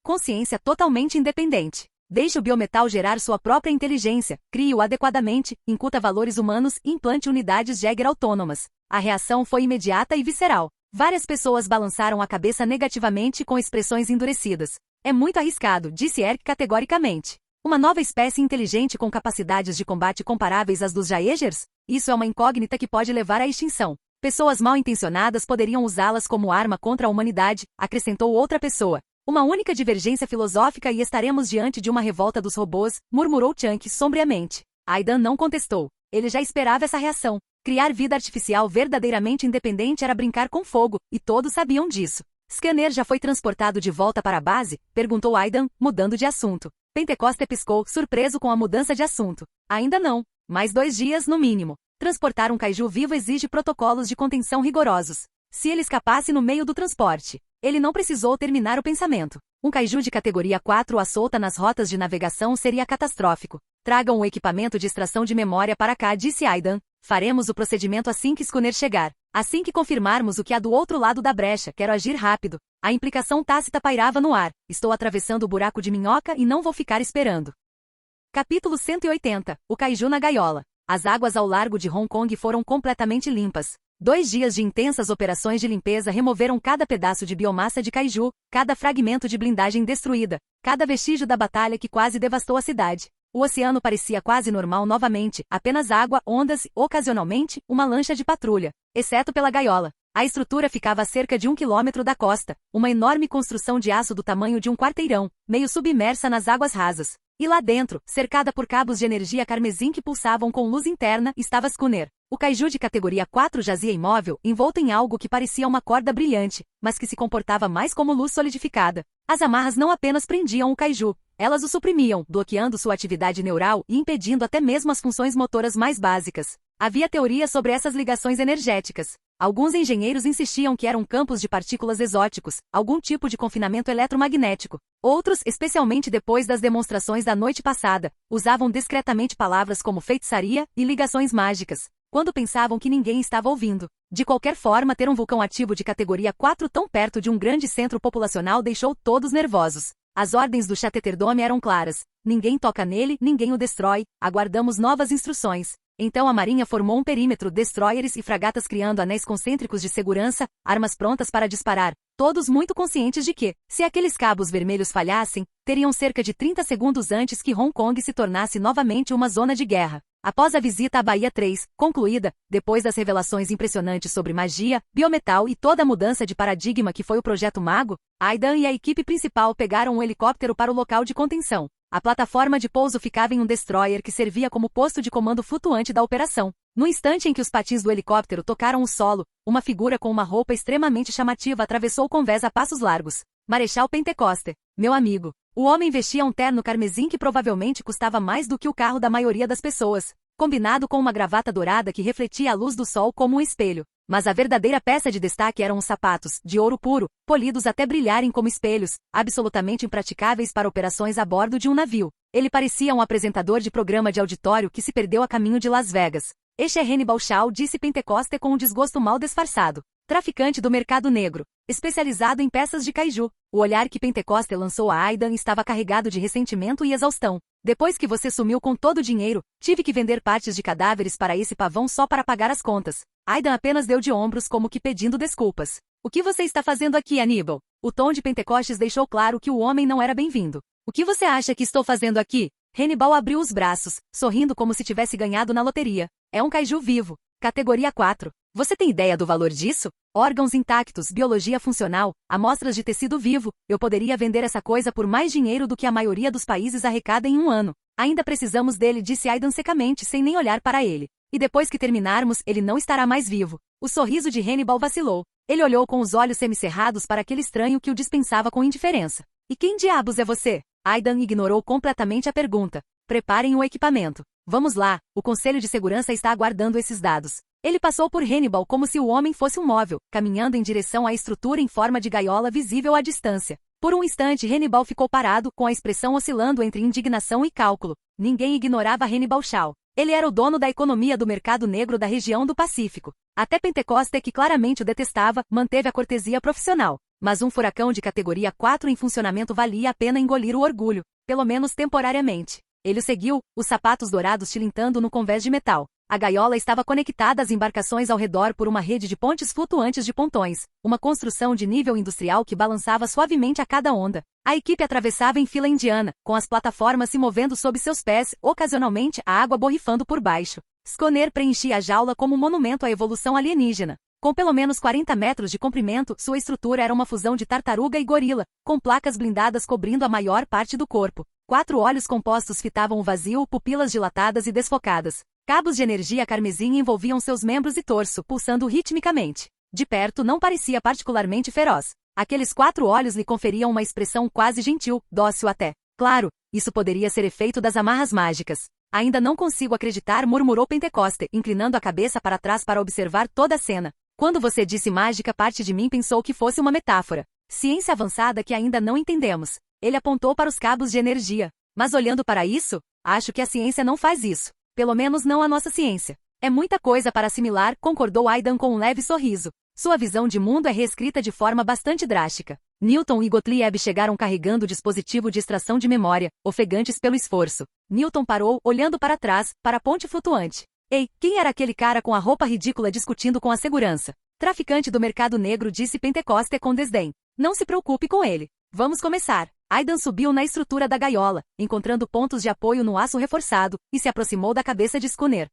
Consciência totalmente independente. Deixe o biometal gerar sua própria inteligência, crie-o adequadamente, incuta valores humanos e implante unidades Jagger autônomas. A reação foi imediata e visceral. Várias pessoas balançaram a cabeça negativamente com expressões endurecidas. É muito arriscado, disse Erk categoricamente. Uma nova espécie inteligente com capacidades de combate comparáveis às dos Jaegers? Isso é uma incógnita que pode levar à extinção. Pessoas mal intencionadas poderiam usá-las como arma contra a humanidade, acrescentou outra pessoa. Uma única divergência filosófica e estaremos diante de uma revolta dos robôs, murmurou Chunk sombriamente. Aidan não contestou. Ele já esperava essa reação. Criar vida artificial verdadeiramente independente era brincar com fogo, e todos sabiam disso. Scanner já foi transportado de volta para a base? Perguntou Aidan, mudando de assunto. Pentecoste piscou, surpreso com a mudança de assunto. Ainda não. Mais 2 dias, no mínimo. Transportar um kaiju vivo exige protocolos de contenção rigorosos. Se ele escapasse no meio do transporte, ele não precisou terminar o pensamento. Um kaiju de categoria 4 à solta nas rotas de navegação seria catastrófico. Tragam o equipamento de extração de memória para cá, disse Aidan. Faremos o procedimento assim que Scanner chegar. Assim que confirmarmos o que há do outro lado da brecha, quero agir rápido. A implicação tácita pairava no ar. Estou atravessando o buraco de minhoca e não vou ficar esperando. Capítulo 180. O kaiju na gaiola. As águas ao largo de Hong Kong foram completamente limpas. 2 dias de intensas operações de limpeza removeram cada pedaço de biomassa de kaiju, cada fragmento de blindagem destruída, cada vestígio da batalha que quase devastou a cidade. O oceano parecia quase normal novamente, apenas água, ondas e, ocasionalmente, uma lancha de patrulha, exceto pela gaiola. A estrutura ficava a cerca de 1 quilômetro da costa, uma enorme construção de aço do tamanho de um quarteirão, meio submersa nas águas rasas. E lá dentro, cercada por cabos de energia carmesim que pulsavam com luz interna, estava Schooner. O kaiju de categoria 4 jazia imóvel, envolto em algo que parecia uma corda brilhante, mas que se comportava mais como luz solidificada. As amarras não apenas prendiam o kaiju, elas o suprimiam, bloqueando sua atividade neural e impedindo até mesmo as funções motoras mais básicas. Havia teorias sobre essas ligações energéticas. Alguns engenheiros insistiam que eram campos de partículas exóticos, algum tipo de confinamento eletromagnético. Outros, especialmente depois das demonstrações da noite passada, usavam discretamente palavras como feitiçaria e ligações mágicas, quando pensavam que ninguém estava ouvindo. De qualquer forma, ter um vulcão ativo de categoria 4 tão perto de um grande centro populacional deixou todos nervosos. As ordens do Chatterterdome eram claras. Ninguém toca nele, ninguém o destrói, aguardamos novas instruções. Então a marinha formou um perímetro, destroyers e fragatas criando anéis concêntricos de segurança, armas prontas para disparar, todos muito conscientes de que, se aqueles cabos vermelhos falhassem, teriam cerca de 30 segundos antes que Hong Kong se tornasse novamente uma zona de guerra. Após a visita à Bahia 3, concluída, depois das revelações impressionantes sobre magia, biometal e toda a mudança de paradigma que foi o Projeto Mago, Aidan e a equipe principal pegaram um helicóptero para o local de contenção. A plataforma de pouso ficava em um destroyer que servia como posto de comando flutuante da operação. No instante em que os patins do helicóptero tocaram o solo, uma figura com uma roupa extremamente chamativa atravessou o convés a passos largos. Marechal Pentecoste, meu amigo. O homem vestia um terno carmesim que provavelmente custava mais do que o carro da maioria das pessoas, combinado com uma gravata dourada que refletia a luz do sol como um espelho. Mas a verdadeira peça de destaque eram os sapatos, de ouro puro, polidos até brilharem como espelhos, absolutamente impraticáveis para operações a bordo de um navio. Ele parecia um apresentador de programa de auditório que se perdeu a caminho de Las Vegas. Este é Hannibal Shaw, disse Pentecoste com um desgosto mal disfarçado. Traficante do mercado negro, especializado em peças de kaiju. O olhar que Pentecoste lançou a Aidan estava carregado de ressentimento e exaustão. Depois que você sumiu com todo o dinheiro, tive que vender partes de cadáveres para esse pavão só para pagar as contas. Aidan apenas deu de ombros como que pedindo desculpas. O que você está fazendo aqui, Aníbal? O tom de Pentecostes deixou claro que o homem não era bem-vindo. O que você acha que estou fazendo aqui? Hannibal abriu os braços, sorrindo como se tivesse ganhado na loteria. É um kaiju vivo. Categoria 4. Você tem ideia do valor disso? Órgãos intactos, biologia funcional, amostras de tecido vivo. Eu poderia vender essa coisa por mais dinheiro do que a maioria dos países arrecada em um ano. Ainda precisamos dele, disse Aidan secamente, sem nem olhar para ele. E depois que terminarmos, ele não estará mais vivo. O sorriso de Hannibal vacilou. Ele olhou com os olhos semicerrados para aquele estranho que o dispensava com indiferença. E quem diabos é você? Aidan ignorou completamente a pergunta. Preparem o equipamento. Vamos lá, o Conselho de Segurança está aguardando esses dados. Ele passou por Hannibal como se o homem fosse um móvel, caminhando em direção à estrutura em forma de gaiola visível à distância. Por um instante Hannibal ficou parado, com a expressão oscilando entre indignação e cálculo. Ninguém ignorava Hannibal Shaw. Ele era o dono da economia do mercado negro da região do Pacífico. Até Pentecoste, que claramente o detestava, manteve a cortesia profissional. Mas um furacão de categoria 4 em funcionamento valia a pena engolir o orgulho, pelo menos temporariamente. Ele o seguiu, os sapatos dourados tilintando no convés de metal. A gaiola estava conectada às embarcações ao redor por uma rede de pontes flutuantes de pontões, uma construção de nível industrial que balançava suavemente a cada onda. A equipe atravessava em fila indiana, com as plataformas se movendo sob seus pés, ocasionalmente a água borrifando por baixo. Schooner preenchia a jaula como um monumento à evolução alienígena. Com pelo menos 40 metros de comprimento, sua estrutura era uma fusão de tartaruga e gorila, com placas blindadas cobrindo a maior parte do corpo. 4 olhos compostos fitavam o vazio, pupilas dilatadas e desfocadas. Cabos de energia carmesim envolviam seus membros e torso, pulsando ritmicamente. De perto não parecia particularmente feroz. Aqueles 4 olhos lhe conferiam uma expressão quase gentil, dócil até. Claro, isso poderia ser efeito das amarras mágicas. Ainda não consigo acreditar, murmurou Pentecoste, inclinando a cabeça para trás para observar toda a cena. Quando você disse mágica, parte de mim pensou que fosse uma metáfora. Ciência avançada que ainda não entendemos. Ele apontou para os cabos de energia. Mas olhando para isso, acho que a ciência não faz isso. Pelo menos não a nossa ciência. É muita coisa para assimilar, concordou Aidan com um leve sorriso. Sua visão de mundo é reescrita de forma bastante drástica. Newton e Gottlieb chegaram carregando o dispositivo de extração de memória, ofegantes pelo esforço. Newton parou, olhando para trás, para a ponte flutuante. Ei, quem era aquele cara com a roupa ridícula discutindo com a segurança? Traficante do mercado negro, disse Pentecoste com desdém. Não se preocupe com ele. Vamos começar. Aidan subiu na estrutura da gaiola, encontrando pontos de apoio no aço reforçado, e se aproximou da cabeça de Schooner.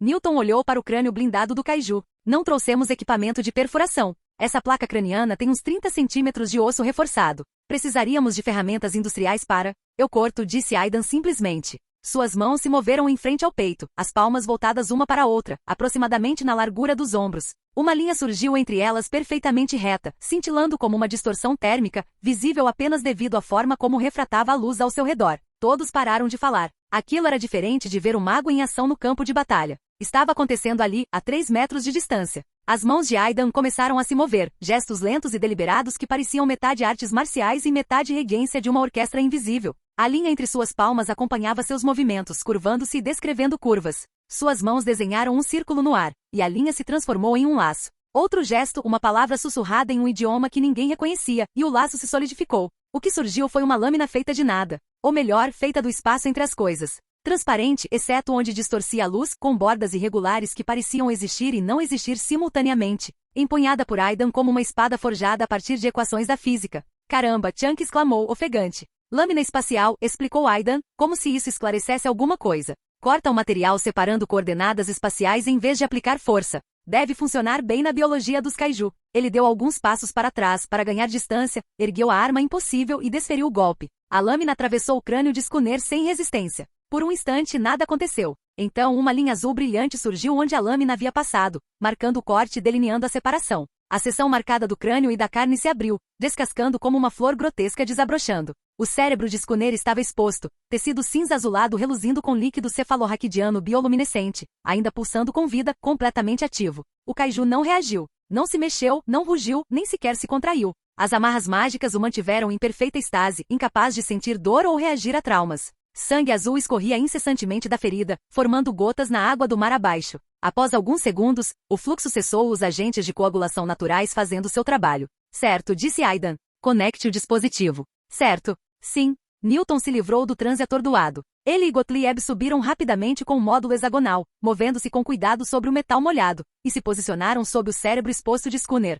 Newton olhou para o crânio blindado do kaiju. Não trouxemos equipamento de perfuração. Essa placa craniana tem uns 30 centímetros de osso reforçado. Precisaríamos de ferramentas industriais para... Eu corto, disse Aidan simplesmente. Suas mãos se moveram em frente ao peito, as palmas voltadas uma para a outra, aproximadamente na largura dos ombros. Uma linha surgiu entre elas perfeitamente reta, cintilando como uma distorção térmica, visível apenas devido à forma como refratava a luz ao seu redor. Todos pararam de falar. Aquilo era diferente de ver o mago em ação no campo de batalha. Estava acontecendo ali, a 3 metros de distância. As mãos de Aidan começaram a se mover, gestos lentos e deliberados que pareciam metade artes marciais e metade regência de uma orquestra invisível. A linha entre suas palmas acompanhava seus movimentos, curvando-se e descrevendo curvas. Suas mãos desenharam um círculo no ar, e a linha se transformou em um laço. Outro gesto, uma palavra sussurrada em um idioma que ninguém reconhecia, e o laço se solidificou. O que surgiu foi uma lâmina feita de nada. Ou melhor, feita do espaço entre as coisas. Transparente, exceto onde distorcia a luz, com bordas irregulares que pareciam existir e não existir simultaneamente. Empunhada por Aidan como uma espada forjada a partir de equações da física. Caramba, Chunk exclamou, ofegante. Lâmina espacial, explicou Aidan, como se isso esclarecesse alguma coisa. Corta o material separando coordenadas espaciais em vez de aplicar força. Deve funcionar bem na biologia dos kaiju. Ele deu alguns passos para trás para ganhar distância, ergueu a arma impossível e desferiu o golpe. A lâmina atravessou o crânio de Scooner sem resistência. Por um instante nada aconteceu. Então uma linha azul brilhante surgiu onde a lâmina havia passado, marcando o corte e delineando a separação. A seção marcada do crânio e da carne se abriu, descascando como uma flor grotesca desabrochando. O cérebro de Scooner estava exposto, tecido cinza azulado reluzindo com líquido cefalorraquidiano bioluminescente, ainda pulsando com vida, completamente ativo. O kaiju não reagiu, não se mexeu, não rugiu, nem sequer se contraiu. As amarras mágicas o mantiveram em perfeita estase, incapaz de sentir dor ou reagir a traumas. Sangue azul escorria incessantemente da ferida, formando gotas na água do mar abaixo. Após alguns segundos, o fluxo cessou, os agentes de coagulação naturais fazendo seu trabalho. Certo, disse Aidan. Conecte o dispositivo. Certo. Sim. Newton se livrou do transe atordoado. Ele e Gottlieb subiram rapidamente com o módulo hexagonal, movendo-se com cuidado sobre o metal molhado, e se posicionaram sob o cérebro exposto de Scooner.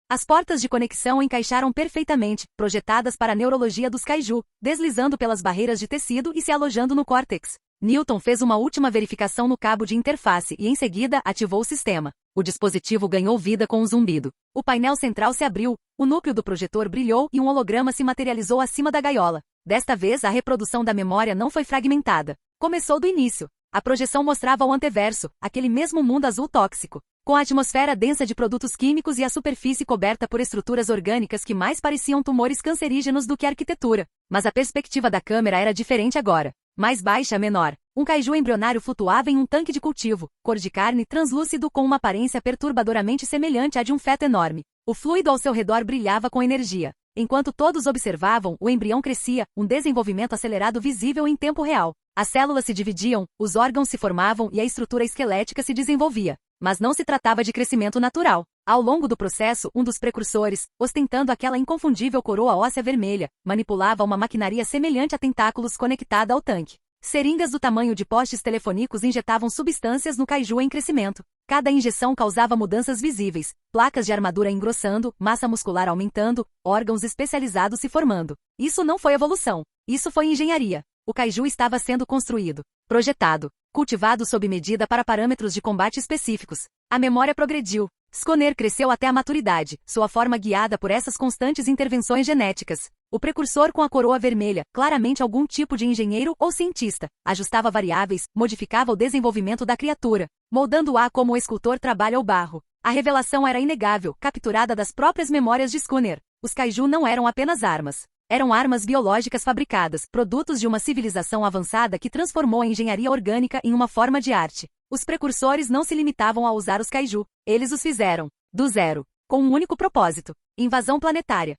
As portas de conexão encaixaram perfeitamente, projetadas para a neurologia dos kaiju, deslizando pelas barreiras de tecido e se alojando no córtex. Newton fez uma última verificação no cabo de interface e em seguida ativou o sistema. O dispositivo ganhou vida com um zumbido. O painel central se abriu, o núcleo do projetor brilhou e um holograma se materializou acima da gaiola. Desta vez a reprodução da memória não foi fragmentada. Começou do início. A projeção mostrava o anteverso, aquele mesmo mundo azul tóxico, com a atmosfera densa de produtos químicos e a superfície coberta por estruturas orgânicas que mais pareciam tumores cancerígenos do que arquitetura. Mas a perspectiva da câmera era diferente agora. Mais baixa, menor. Um kaiju embrionário flutuava em um tanque de cultivo, cor de carne translúcido com uma aparência perturbadoramente semelhante à de um feto enorme. O fluido ao seu redor brilhava com energia. Enquanto todos observavam, o embrião crescia, um desenvolvimento acelerado visível em tempo real. As células se dividiam, os órgãos se formavam e a estrutura esquelética se desenvolvia. Mas não se tratava de crescimento natural. Ao longo do processo, um dos precursores, ostentando aquela inconfundível coroa óssea vermelha, manipulava uma maquinaria semelhante a tentáculos conectada ao tanque. Seringas do tamanho de postes telefônicos injetavam substâncias no kaiju em crescimento. Cada injeção causava mudanças visíveis, placas de armadura engrossando, massa muscular aumentando, órgãos especializados se formando. Isso não foi evolução. Isso foi engenharia. O kaiju estava sendo construído, projetado, cultivado sob medida para parâmetros de combate específicos. A memória progrediu. Scooner cresceu até a maturidade, sua forma guiada por essas constantes intervenções genéticas. O precursor com a coroa vermelha, claramente algum tipo de engenheiro ou cientista, ajustava variáveis, modificava o desenvolvimento da criatura, moldando-a como o escultor trabalha o barro. A revelação era inegável, capturada das próprias memórias de Scooner. Os kaiju não eram apenas armas. Eram armas biológicas fabricadas, produtos de uma civilização avançada que transformou a engenharia orgânica em uma forma de arte. Os precursores não se limitavam a usar os kaiju. Eles os fizeram, do zero, com um único propósito: invasão planetária.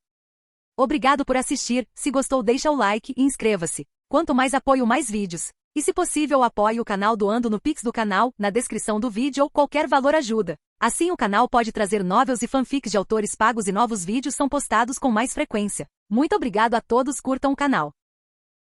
Obrigado por assistir, se gostou deixa o like e inscreva-se. Quanto mais apoio, mais vídeos. E se possível apoie o canal doando no Pix do canal, na descrição do vídeo ou qualquer valor ajuda. Assim o canal pode trazer novels e fanfics de autores pagos e novos vídeos são postados com mais frequência. Muito obrigado a todos, curtam o canal.